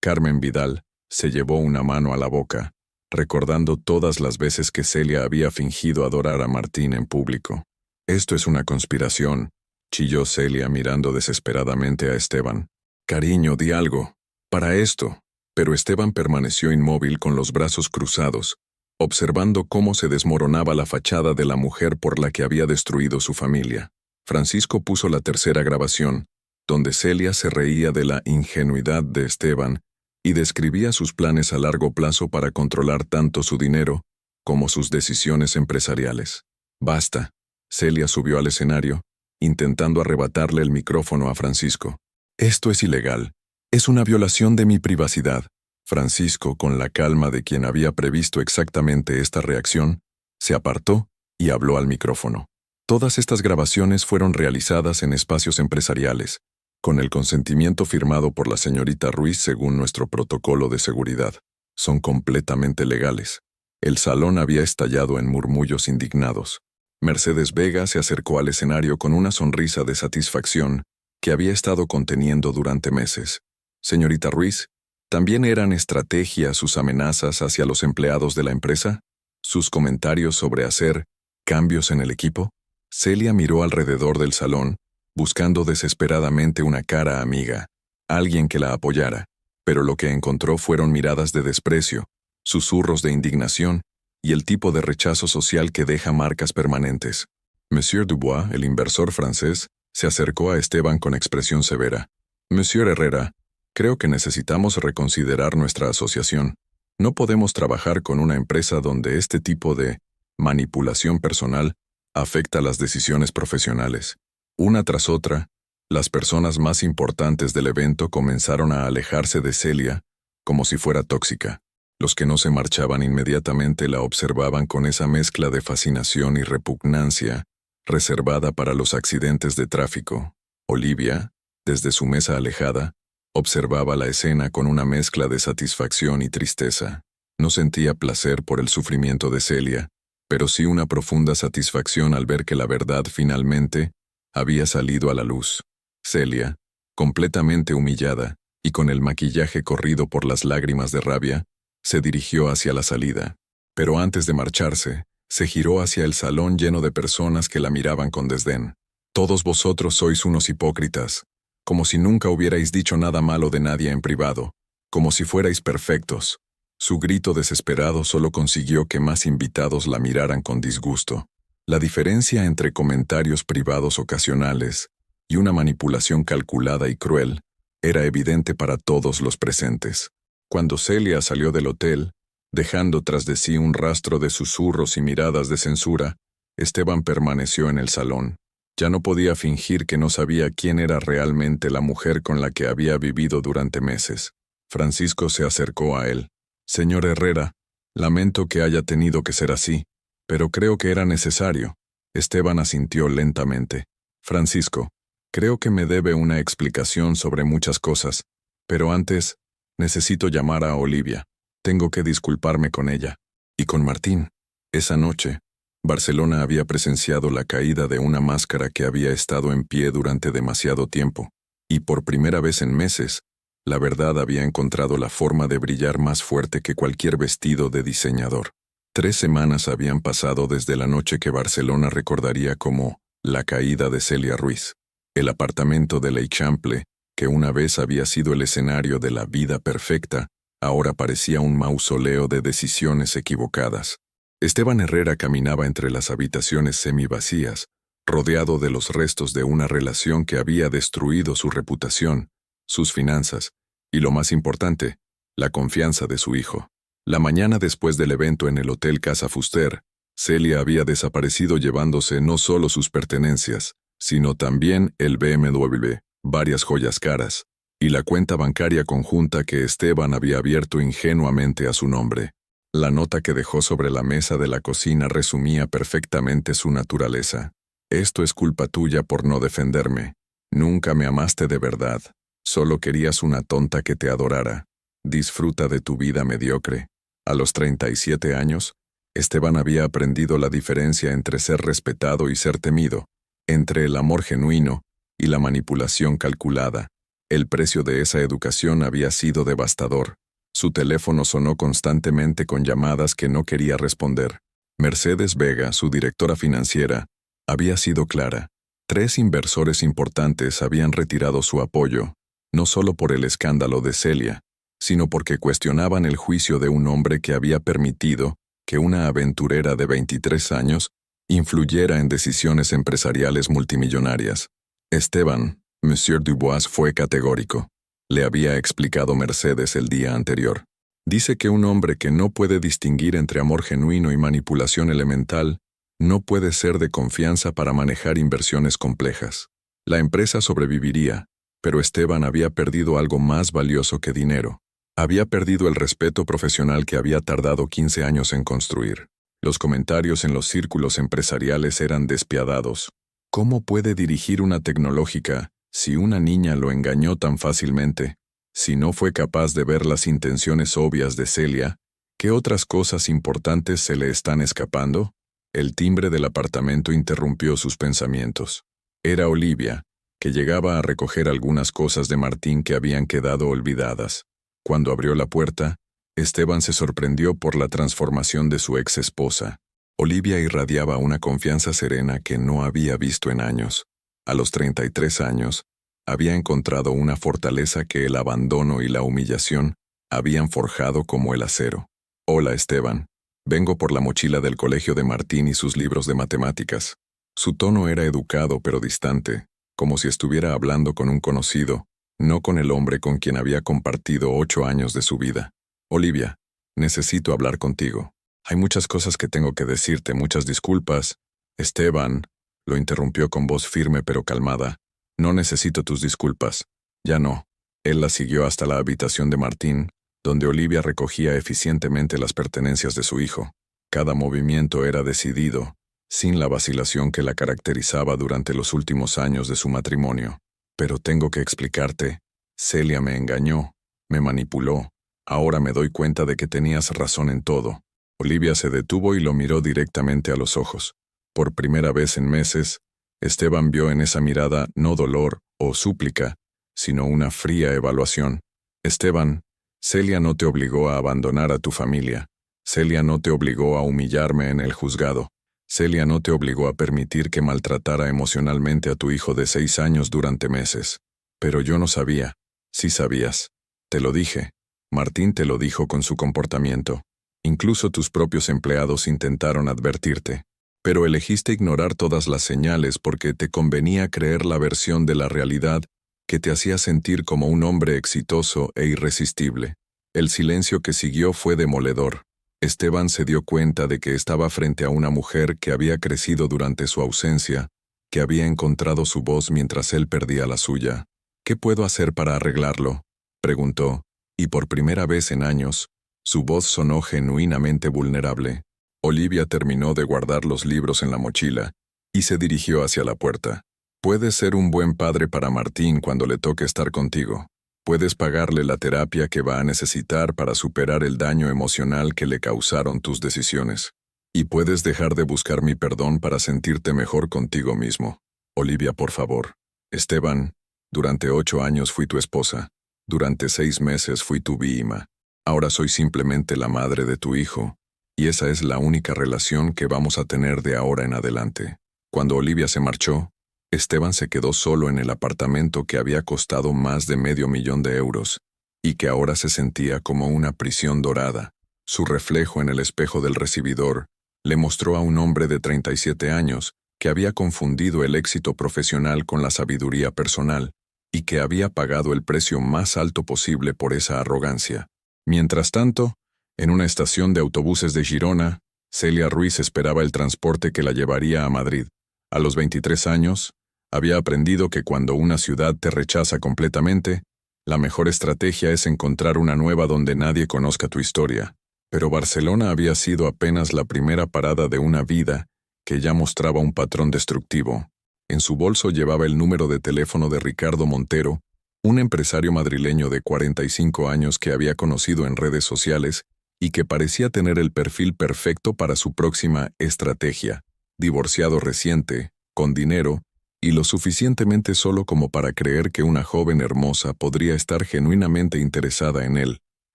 Carmen Vidal se llevó una mano a la boca, recordando todas las veces que Celia había fingido adorar a Martín en público. «Esto es una conspiración», chilló Celia mirando desesperadamente a Esteban. «Cariño, di algo. Para esto». Pero Esteban permaneció inmóvil con los brazos cruzados, observando cómo se desmoronaba la fachada de la mujer por la que había destruido su familia. Francisco puso la tercera grabación, donde Celia se reía de la ingenuidad de Esteban y describía sus planes a largo plazo para controlar tanto su dinero como sus decisiones empresariales. «Basta». Celia subió al escenario, intentando arrebatarle el micrófono a Francisco. «Esto es ilegal. Es una violación de mi privacidad». Francisco, con la calma de quien había previsto exactamente esta reacción, se apartó y habló al micrófono. «Todas estas grabaciones fueron realizadas en espacios empresariales, con el consentimiento firmado por la señorita Ruiz según nuestro protocolo de seguridad. Son completamente legales». El salón había estallado en murmullos indignados. Mercedes Vega se acercó al escenario con una sonrisa de satisfacción que había estado conteniendo durante meses. «Señorita Ruiz, ¿también eran estrategia sus amenazas hacia los empleados de la empresa? ¿Sus comentarios sobre hacer cambios en el equipo?» Celia miró alrededor del salón, buscando desesperadamente una cara amiga, alguien que la apoyara, pero lo que encontró fueron miradas de desprecio, susurros de indignación y el tipo de rechazo social que deja marcas permanentes. Monsieur Dubois, el inversor francés, se acercó a Esteban con expresión severa. «Monsieur Herrera, creo que necesitamos reconsiderar nuestra asociación. No podemos trabajar con una empresa donde este tipo de manipulación personal afecta las decisiones profesionales». Una tras otra, las personas más importantes del evento comenzaron a alejarse de Celia como si fuera tóxica. Los que no se marchaban inmediatamente la observaban con esa mezcla de fascinación y repugnancia reservada para los accidentes de tráfico. Olivia, desde su mesa alejada, observaba la escena con una mezcla de satisfacción y tristeza. No sentía placer por el sufrimiento de Celia, pero sí una profunda satisfacción al ver que la verdad finalmente había salido a la luz. Celia, completamente humillada y con el maquillaje corrido por las lágrimas de rabia, se dirigió hacia la salida. Pero antes de marcharse, se giró hacia el salón lleno de personas que la miraban con desdén. «Todos vosotros sois unos hipócritas, como si nunca hubierais dicho nada malo de nadie en privado, como si fuerais perfectos». Su grito desesperado solo consiguió que más invitados la miraran con disgusto. La diferencia entre comentarios privados ocasionales y una manipulación calculada y cruel era evidente para todos los presentes. Cuando Celia salió del hotel, dejando tras de sí un rastro de susurros y miradas de censura, Esteban permaneció en el salón. Ya no podía fingir que no sabía quién era realmente la mujer con la que había vivido durante meses. Francisco se acercó a él. «Señor Herrera, lamento que haya tenido que ser así, pero creo que era necesario». Esteban asintió lentamente. «Francisco, creo que me debe una explicación sobre muchas cosas, pero antes necesito llamar a Olivia. Tengo que disculparme con ella. Y con Martín. Esa noche, Barcelona había presenciado la caída de una máscara que había estado en pie durante demasiado tiempo, y por primera vez en meses, la verdad había encontrado la forma de brillar más fuerte que cualquier vestido de diseñador. 3 semanas habían pasado desde la noche que Barcelona recordaría como la caída de Celia Ruiz. El apartamento de l'Eixample, que una vez había sido el escenario de la vida perfecta, ahora parecía un mausoleo de decisiones equivocadas. Esteban Herrera caminaba entre las habitaciones semivacías, rodeado de los restos de una relación que había destruido su reputación, sus finanzas y, lo más importante, la confianza de su hijo. La mañana después del evento en el Hotel Casa Fuster, Celia había desaparecido llevándose no solo sus pertenencias, sino también el BMW, varias joyas caras, y la cuenta bancaria conjunta que Esteban había abierto ingenuamente a su nombre. La nota que dejó sobre la mesa de la cocina resumía perfectamente su naturaleza. Esto es culpa tuya por no defenderme. Nunca me amaste de verdad. Solo querías una tonta que te adorara. Disfruta de tu vida mediocre. A los 37 años, Esteban había aprendido la diferencia entre ser respetado y ser temido, entre el amor genuino y la manipulación calculada. El precio de esa educación había sido devastador. Su teléfono sonó constantemente con llamadas que no quería responder. Mercedes Vega, su directora financiera, había sido clara. 3 inversores importantes habían retirado su apoyo, no solo por el escándalo de Celia, sino porque cuestionaban el juicio de un hombre que había permitido que una aventurera de 23 años influyera en decisiones empresariales multimillonarias. Esteban, Monsieur Dubois, fue categórico. Le había explicado Mercedes el día anterior. Dice que un hombre que no puede distinguir entre amor genuino y manipulación elemental no puede ser de confianza para manejar inversiones complejas. La empresa sobreviviría, pero Esteban había perdido algo más valioso que dinero. Había perdido el respeto profesional que había tardado 15 años en construir. Los comentarios en los círculos empresariales eran despiadados. ¿Cómo puede dirigir una tecnológica si una niña lo engañó tan fácilmente? Si no fue capaz de ver las intenciones obvias de Celia, ¿qué otras cosas importantes se le están escapando? El timbre del apartamento interrumpió sus pensamientos. Era Olivia, que llegaba a recoger algunas cosas de Martín que habían quedado olvidadas. Cuando abrió la puerta, Esteban se sorprendió por la transformación de su ex esposa. Olivia irradiaba una confianza serena que no había visto en años. A los 33 años, había encontrado una fortaleza que el abandono y la humillación habían forjado como el acero. Hola, Esteban. Vengo por la mochila del colegio de Martín y sus libros de matemáticas. Su tono era educado pero distante, como si estuviera hablando con un conocido, no con el hombre con quien había compartido 8 años de su vida. Olivia, necesito hablar contigo. Hay muchas cosas que tengo que decirte, muchas disculpas. Esteban, lo interrumpió con voz firme pero calmada. No necesito tus disculpas. Ya no. Él la siguió hasta la habitación de Martín, donde Olivia recogía eficientemente las pertenencias de su hijo. Cada movimiento era decidido, sin la vacilación que la caracterizaba durante los últimos años de su matrimonio. Pero tengo que explicarte. Celia me engañó, me manipuló. Ahora me doy cuenta de que tenías razón en todo. Olivia se detuvo y lo miró directamente a los ojos. Por primera vez en meses, Esteban vio en esa mirada no dolor o súplica, sino una fría evaluación. Esteban, Celia no te obligó a abandonar a tu familia. Celia no te obligó a humillarme en el juzgado. Celia no te obligó a permitir que maltratara emocionalmente a tu hijo de 6 años durante meses. Pero yo no sabía. Sí sabías. Te lo dije. Martín te lo dijo con su comportamiento. Incluso tus propios empleados intentaron advertirte. Pero elegiste ignorar todas las señales porque te convenía creer la versión de la realidad que te hacía sentir como un hombre exitoso e irresistible. El silencio que siguió fue demoledor. Esteban se dio cuenta de que estaba frente a una mujer que había crecido durante su ausencia, que había encontrado su voz mientras él perdía la suya. ¿Qué puedo hacer para arreglarlo?, preguntó, y por primera vez en años, su voz sonó genuinamente vulnerable. Olivia terminó de guardar los libros en la mochila y se dirigió hacia la puerta. Puedes ser un buen padre para Martín cuando le toque estar contigo. Puedes pagarle la terapia que va a necesitar para superar el daño emocional que le causaron tus decisiones. Y puedes dejar de buscar mi perdón para sentirte mejor contigo mismo. Olivia, por favor. Esteban, durante 8 años fui tu esposa. Durante 6 meses fui tu víctima. Ahora soy simplemente la madre de tu hijo. Y esa es la única relación que vamos a tener de ahora en adelante. Cuando Olivia se marchó, Esteban se quedó solo en el apartamento que había costado más de $500,000 y que ahora se sentía como una prisión dorada. Su reflejo en el espejo del recibidor le mostró a un hombre de 37 años que había confundido el éxito profesional con la sabiduría personal y que había pagado el precio más alto posible por esa arrogancia. Mientras tanto, en una estación de autobuses de Girona, Celia Ruiz esperaba el transporte que la llevaría a Madrid. A los 23 años, había aprendido que cuando una ciudad te rechaza completamente, la mejor estrategia es encontrar una nueva donde nadie conozca tu historia. Pero Barcelona había sido apenas la primera parada de una vida que ya mostraba un patrón destructivo. En su bolso llevaba el número de teléfono de Ricardo Montero, un empresario madrileño de 45 años que había conocido en redes sociales y que parecía tener el perfil perfecto para su próxima estrategia. Divorciado reciente, con dinero, y lo suficientemente solo como para creer que una joven hermosa podría estar genuinamente interesada en él.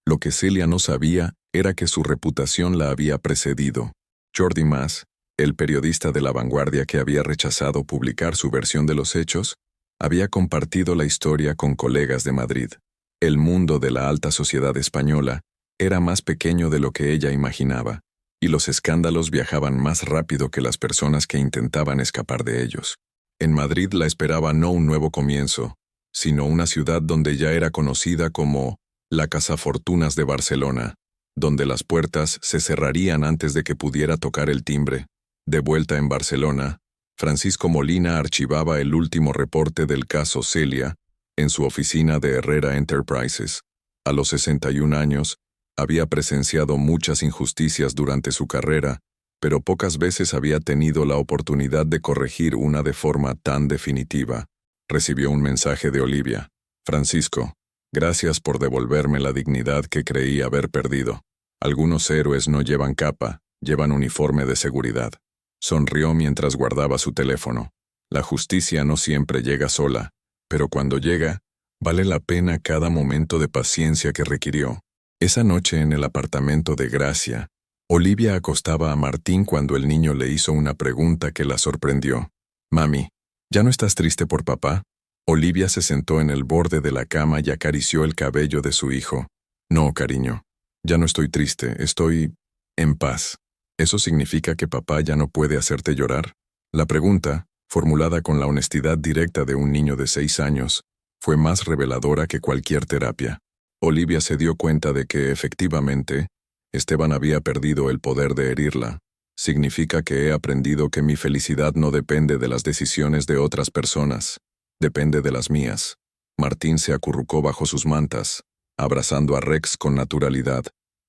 Lo que Celia no sabía era que su reputación la había precedido. Jordi Mas, el periodista de La Vanguardia que había rechazado publicar su versión de los hechos, había compartido la historia con colegas de Madrid. El mundo de la alta sociedad española era más pequeño de lo que ella imaginaba, y los escándalos viajaban más rápido que las personas que intentaban escapar de ellos. En Madrid la esperaba no un nuevo comienzo, sino una ciudad donde ya era conocida como la Cazafortunas de Barcelona, donde las puertas se cerrarían antes de que pudiera tocar el timbre. De vuelta en Barcelona, Francisco Molina archivaba el último reporte del caso Celia en su oficina de Herrera Enterprises. A los 61 años, había presenciado muchas injusticias durante su carrera, pero pocas veces había tenido la oportunidad de corregir una de forma tan definitiva. Recibió un mensaje de Olivia. Francisco, gracias por devolverme la dignidad que creí haber perdido. Algunos héroes no llevan capa, llevan uniforme de seguridad. Sonrió mientras guardaba su teléfono. La justicia no siempre llega sola, pero cuando llega, vale la pena cada momento de paciencia que requirió. Esa noche en el apartamento de Gracia, Olivia acostaba a Martín cuando el niño le hizo una pregunta que la sorprendió. «Mami, ¿ya no estás triste por papá?» Olivia se sentó en el borde de la cama y acarició el cabello de su hijo. «No, cariño, ya no estoy triste, estoy en paz. ¿Eso significa que papá ya no puede hacerte llorar?» La pregunta, formulada con la honestidad directa de un niño de 6 años, fue más reveladora que cualquier terapia. Olivia se dio cuenta de que, efectivamente, Esteban había perdido el poder de herirla. «Significa que he aprendido que mi felicidad no depende de las decisiones de otras personas, depende de las mías». Martín se acurrucó bajo sus mantas, abrazando a Rex con naturalidad.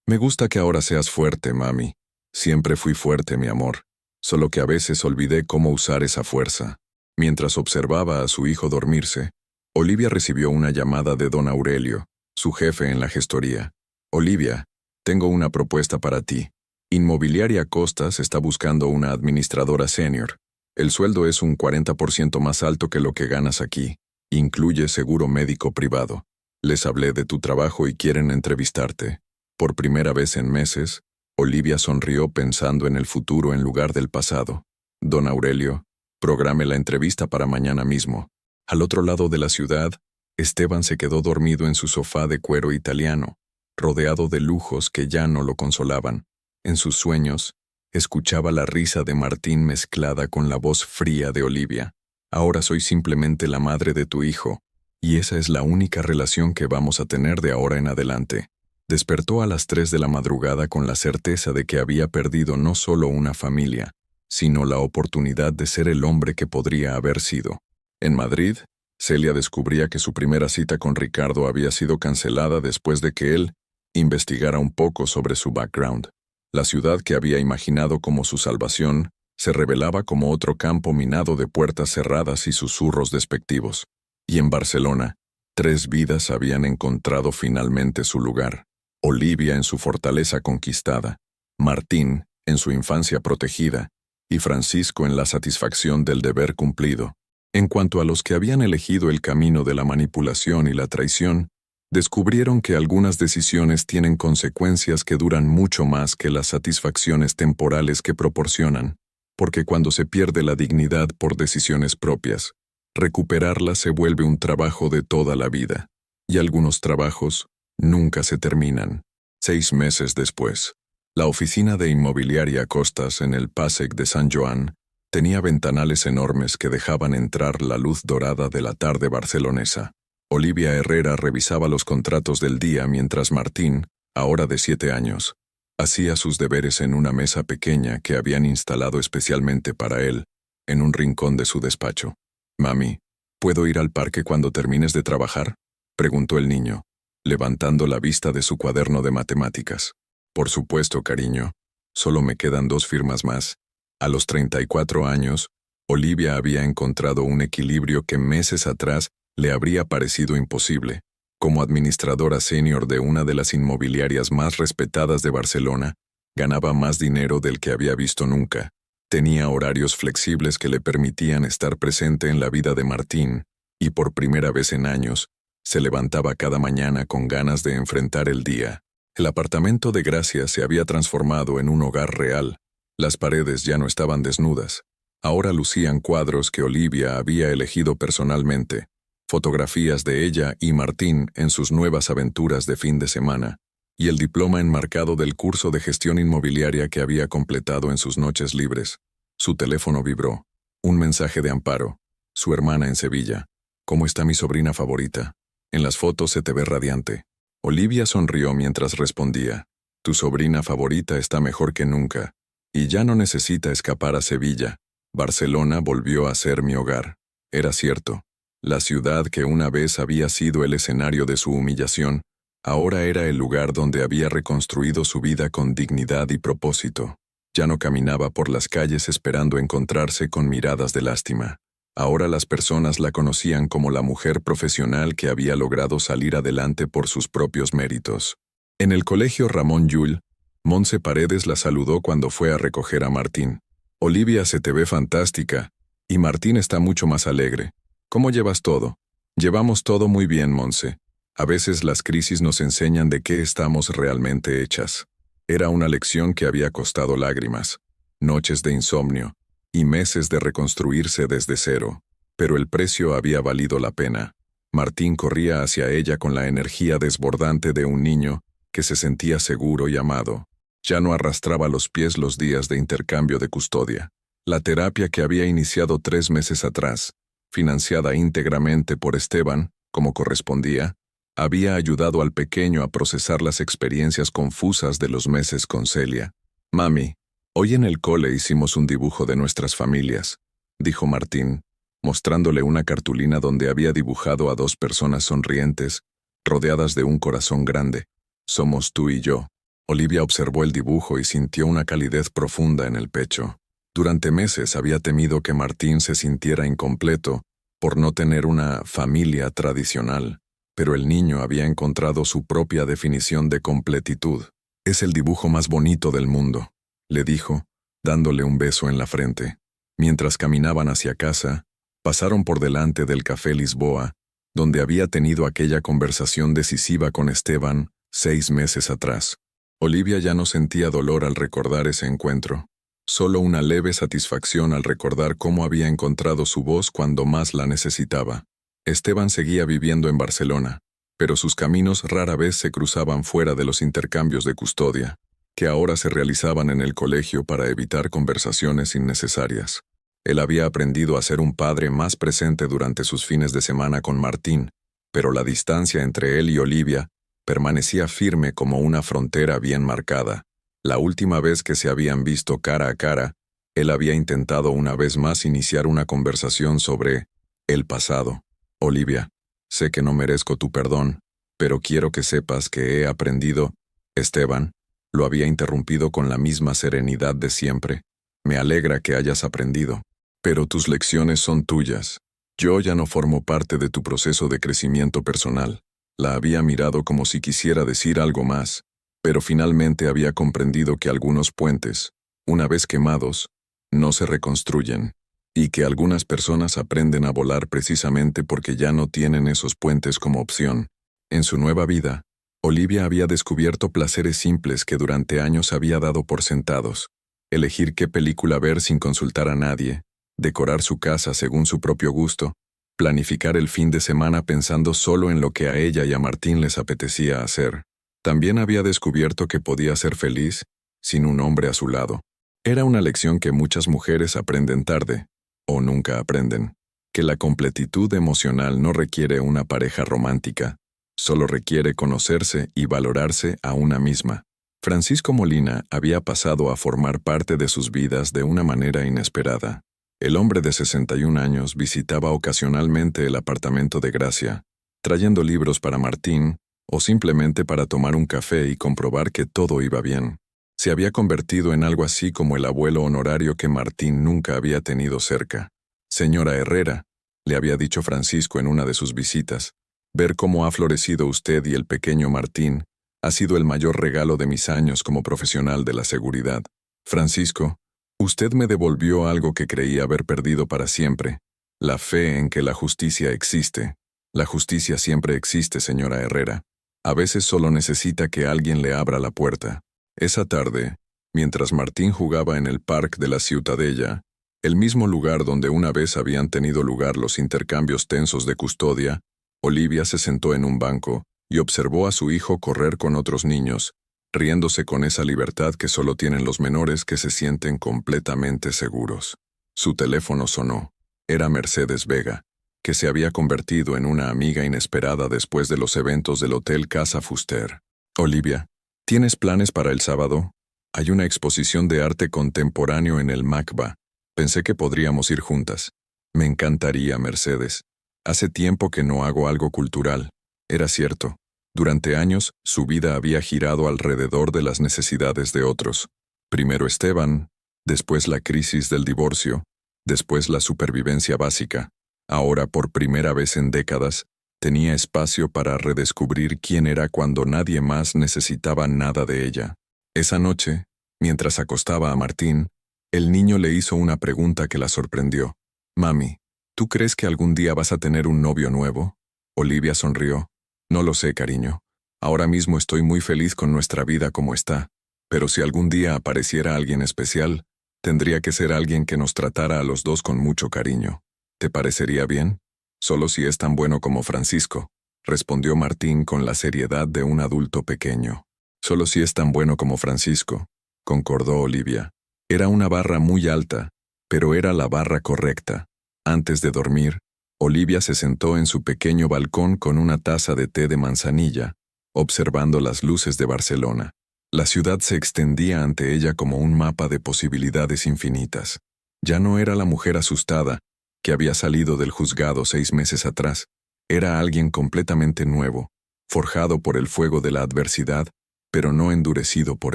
«Me gusta que ahora seas fuerte, mami. Siempre fui fuerte, mi amor. Solo que a veces olvidé cómo usar esa fuerza». Mientras observaba a su hijo dormirse, Olivia recibió una llamada de don Aurelio, su jefe en la gestoría. «Olivia, tengo una propuesta para ti. Inmobiliaria Costas está buscando una administradora senior. El sueldo es un 40% más alto que lo que ganas aquí. Incluye seguro médico privado. Les hablé de tu trabajo y quieren entrevistarte». Por primera vez en meses, Olivia sonrió pensando en el futuro en lugar del pasado. «Don Aurelio, programe la entrevista para mañana mismo». Al otro lado de la ciudad, Esteban se quedó dormido en su sofá de cuero italiano, rodeado de lujos que ya no lo consolaban. En sus sueños, escuchaba la risa de Martín mezclada con la voz fría de Olivia. «Ahora soy simplemente la madre de tu hijo, y esa es la única relación que vamos a tener de ahora en adelante». Despertó a las 3 de la madrugada con la certeza de que había perdido no solo una familia, sino la oportunidad de ser el hombre que podría haber sido. En Madrid, Celia descubría que su primera cita con Ricardo había sido cancelada después de que él investigara un poco sobre su background. La ciudad que había imaginado como su salvación se revelaba como otro campo minado de puertas cerradas y susurros despectivos. Y en Barcelona, 3 vidas habían encontrado finalmente su lugar. Olivia en su fortaleza conquistada, Martín en su infancia protegida, y Francisco en la satisfacción del deber cumplido. En cuanto a los que habían elegido el camino de la manipulación y la traición, descubrieron que algunas decisiones tienen consecuencias que duran mucho más que las satisfacciones temporales que proporcionan, porque cuando se pierde la dignidad por decisiones propias, recuperarla se vuelve un trabajo de toda la vida, y algunos trabajos nunca se terminan. 6 meses después, la oficina de inmobiliaria Costas en el Passeig de San Joan tenía ventanales enormes que dejaban entrar la luz dorada de la tarde barcelonesa. Olivia Herrera revisaba los contratos del día mientras Martín, ahora de 7 años, hacía sus deberes en una mesa pequeña que habían instalado especialmente para él, en un rincón de su despacho. «Mami, ¿puedo ir al parque cuando termines de trabajar?», preguntó el niño, levantando la vista de su cuaderno de matemáticas. «Por supuesto, cariño. Solo me quedan 2 firmas más». A los 34 años, Olivia había encontrado un equilibrio que meses atrás le habría parecido imposible. Como administradora senior de una de las inmobiliarias más respetadas de Barcelona, ganaba más dinero del que había visto nunca. Tenía horarios flexibles que le permitían estar presente en la vida de Martín, y por primera vez en años, se levantaba cada mañana con ganas de enfrentar el día. El apartamento de Gracia se había transformado en un hogar real. Las paredes ya no estaban desnudas. Ahora lucían cuadros que Olivia había elegido personalmente, fotografías de ella y Martín en sus nuevas aventuras de fin de semana, y el diploma enmarcado del curso de gestión inmobiliaria que había completado en sus noches libres. Su teléfono vibró. Un mensaje de Amparo, su hermana en Sevilla. «¿Cómo está mi sobrina favorita? En las fotos se te ve radiante». Olivia sonrió mientras respondía. «Tu sobrina favorita está mejor que nunca. Y ya no necesita escapar a Sevilla. Barcelona volvió a ser mi hogar». Era cierto. La ciudad que una vez había sido el escenario de su humillación, ahora era el lugar donde había reconstruido su vida con dignidad y propósito. Ya no caminaba por las calles esperando encontrarse con miradas de lástima. Ahora las personas la conocían como la mujer profesional que había logrado salir adelante por sus propios méritos. En el colegio Ramón Llull, Montse Paredes la saludó cuando fue a recoger a Martín. «Olivia, se te ve fantástica, y Martín está mucho más alegre. ¿Cómo llevas todo?» «Llevamos todo muy bien, Montse. A veces las crisis nos enseñan de qué estamos realmente hechas». Era una lección que había costado lágrimas, noches de insomnio, y meses de reconstruirse desde cero, pero el precio había valido la pena. Martín corría hacia ella con la energía desbordante de un niño que se sentía seguro y amado. Ya no arrastraba los pies los días de intercambio de custodia. La terapia que había iniciado 3 meses atrás, financiada íntegramente por Esteban, como correspondía, había ayudado al pequeño a procesar las experiencias confusas de los meses con Celia. «Mami, hoy en el cole hicimos un dibujo de nuestras familias», dijo Martín, mostrándole una cartulina donde había dibujado a 2 personas sonrientes, rodeadas de un corazón grande. «Somos tú y yo». Olivia observó el dibujo y sintió una calidez profunda en el pecho. Durante meses había temido que Martín se sintiera incompleto por no tener una familia tradicional, pero el niño había encontrado su propia definición de completitud. «Es el dibujo más bonito del mundo», le dijo, dándole un beso en la frente. Mientras caminaban hacia casa, pasaron por delante del Café Lisboa, donde había tenido aquella conversación decisiva con Esteban 6 meses atrás. Olivia ya no sentía dolor al recordar ese encuentro, solo una leve satisfacción al recordar cómo había encontrado su voz cuando más la necesitaba. Esteban seguía viviendo en Barcelona, pero sus caminos rara vez se cruzaban fuera de los intercambios de custodia, que ahora se realizaban en el colegio para evitar conversaciones innecesarias. Él había aprendido a ser un padre más presente durante sus fines de semana con Martín, pero la distancia entre él y Olivia permanecía firme como una frontera bien marcada. La última vez que se habían visto cara a cara, él había intentado una vez más iniciar una conversación sobre el pasado. «Olivia, sé que no merezco tu perdón, pero quiero que sepas que he aprendido». «Esteban», lo había interrumpido con la misma serenidad de siempre. «Me alegra que hayas aprendido, pero tus lecciones son tuyas. Yo ya no formo parte de tu proceso de crecimiento personal». La había mirado como si quisiera decir algo más, pero finalmente había comprendido que algunos puentes, una vez quemados, no se reconstruyen, y que algunas personas aprenden a volar precisamente porque ya no tienen esos puentes como opción. En su nueva vida, Olivia había descubierto placeres simples que durante años había dado por sentados. Elegir qué película ver sin consultar a nadie, decorar su casa según su propio gusto, planificar el fin de semana pensando solo en lo que a ella y a Martín les apetecía hacer. También había descubierto que podía ser feliz sin un hombre a su lado. Era una lección que muchas mujeres aprenden tarde, o nunca aprenden, que la completitud emocional no requiere una pareja romántica, solo requiere conocerse y valorarse a una misma. Francisco Molina había pasado a formar parte de sus vidas de una manera inesperada. El hombre de 61 años visitaba ocasionalmente el apartamento de Gracia, trayendo libros para Martín, o simplemente para tomar un café y comprobar que todo iba bien. Se había convertido en algo así como el abuelo honorario que Martín nunca había tenido cerca. Señora Herrera, le había dicho Francisco en una de sus visitas, ver cómo ha florecido usted y el pequeño Martín ha sido el mayor regalo de mis años como profesional de la seguridad. Francisco, usted me devolvió algo que creí haber perdido para siempre, la fe en que la justicia existe. La justicia siempre existe, señora Herrera. A veces solo necesita que alguien le abra la puerta. Esa tarde, mientras Martín jugaba en el parque de la Ciutadella, el mismo lugar donde una vez habían tenido lugar los intercambios tensos de custodia, Olivia se sentó en un banco y observó a su hijo correr con otros niños, riéndose con esa libertad que solo tienen los menores que se sienten completamente seguros. Su teléfono sonó. Era Mercedes Vega, que se había convertido en una amiga inesperada después de los eventos del Hotel Casa Fuster. Olivia, ¿tienes planes para el sábado? Hay una exposición de arte contemporáneo en el MACBA. Pensé que podríamos ir juntas. Me encantaría, Mercedes. Hace tiempo que no hago algo cultural. Era cierto. Durante años, su vida había girado alrededor de las necesidades de otros. Primero Esteban, después la crisis del divorcio, después la supervivencia básica. Ahora, por primera vez en décadas, tenía espacio para redescubrir quién era cuando nadie más necesitaba nada de ella. Esa noche, mientras acostaba a Martín, el niño le hizo una pregunta que la sorprendió. «Mami, ¿tú crees que algún día vas a tener un novio nuevo?» Olivia sonrió. «No lo sé, cariño. Ahora mismo estoy muy feliz con nuestra vida como está, pero si algún día apareciera alguien especial, tendría que ser alguien que nos tratara a los dos con mucho cariño. ¿Te parecería bien? Solo si es tan bueno como Francisco», respondió Martín con la seriedad de un adulto pequeño. «Solo si es tan bueno como Francisco», concordó Olivia. Era una barra muy alta, pero era la barra correcta. Antes de dormir, Olivia se sentó en su pequeño balcón con una taza de té de manzanilla, observando las luces de Barcelona. La ciudad se extendía ante ella como un mapa de posibilidades infinitas. Ya no era la mujer asustada, que había salido del juzgado 6 meses atrás. Era alguien completamente nuevo, forjado por el fuego de la adversidad, pero no endurecido por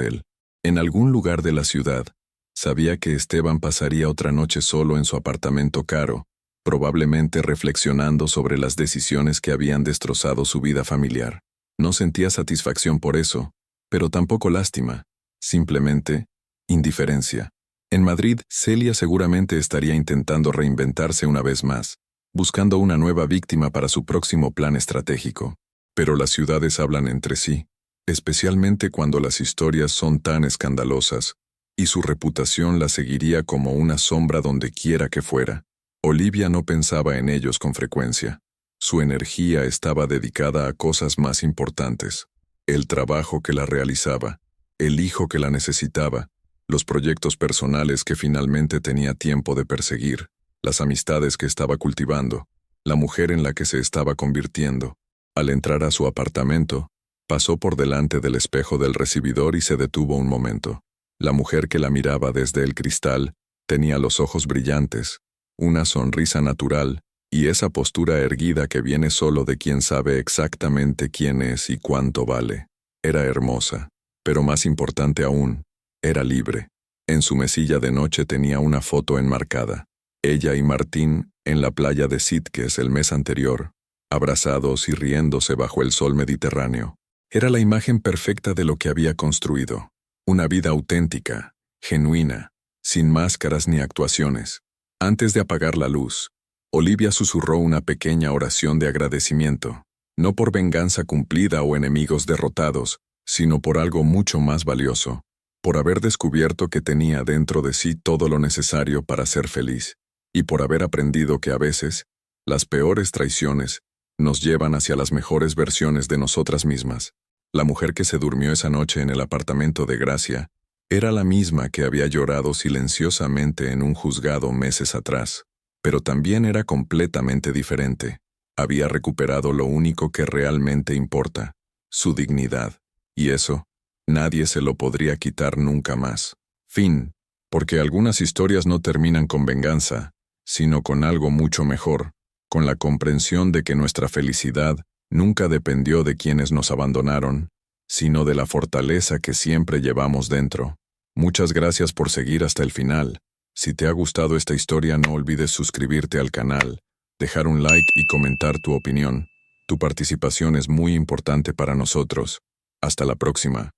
él. En algún lugar de la ciudad, sabía que Esteban pasaría otra noche solo en su apartamento caro, probablemente reflexionando sobre las decisiones que habían destrozado su vida familiar. No sentía satisfacción por eso, pero tampoco lástima, simplemente indiferencia. En Madrid, Celia seguramente estaría intentando reinventarse una vez más, buscando una nueva víctima para su próximo plan estratégico. Pero las ciudades hablan entre sí, especialmente cuando las historias son tan escandalosas, y su reputación la seguiría como una sombra donde quiera que fuera. Olivia no pensaba en ellos con frecuencia. Su energía estaba dedicada a cosas más importantes. El trabajo que la realizaba, el hijo que la necesitaba, los proyectos personales que finalmente tenía tiempo de perseguir, las amistades que estaba cultivando, la mujer en la que se estaba convirtiendo. Al entrar a su apartamento, pasó por delante del espejo del recibidor y se detuvo un momento. La mujer que la miraba desde el cristal tenía los ojos brillantes, una sonrisa natural y esa postura erguida que viene solo de quien sabe exactamente quién es y cuánto vale. Era hermosa, pero más importante aún, era libre. En su mesilla de noche tenía una foto enmarcada. Ella y Martín en la playa de Sitges el mes anterior, abrazados y riéndose bajo el sol mediterráneo. Era la imagen perfecta de lo que había construido. Una vida auténtica, genuina, sin máscaras ni actuaciones. Antes de apagar la luz, Olivia susurró una pequeña oración de agradecimiento, no por venganza cumplida o enemigos derrotados, sino por algo mucho más valioso, por haber descubierto que tenía dentro de sí todo lo necesario para ser feliz, y por haber aprendido que a veces, las peores traiciones nos llevan hacia las mejores versiones de nosotras mismas. La mujer que se durmió esa noche en el apartamento de Gracia era la misma que había llorado silenciosamente en un juzgado meses atrás, pero también era completamente diferente. Había recuperado lo único que realmente importa, su dignidad, y eso, nadie se lo podría quitar nunca más. Fin, porque algunas historias no terminan con venganza, sino con algo mucho mejor, con la comprensión de que nuestra felicidad nunca dependió de quienes nos abandonaron, sino de la fortaleza que siempre llevamos dentro. Muchas gracias por seguir hasta el final. Si te ha gustado esta historia, no olvides suscribirte al canal, dejar un like y comentar tu opinión. Tu participación es muy importante para nosotros. Hasta la próxima.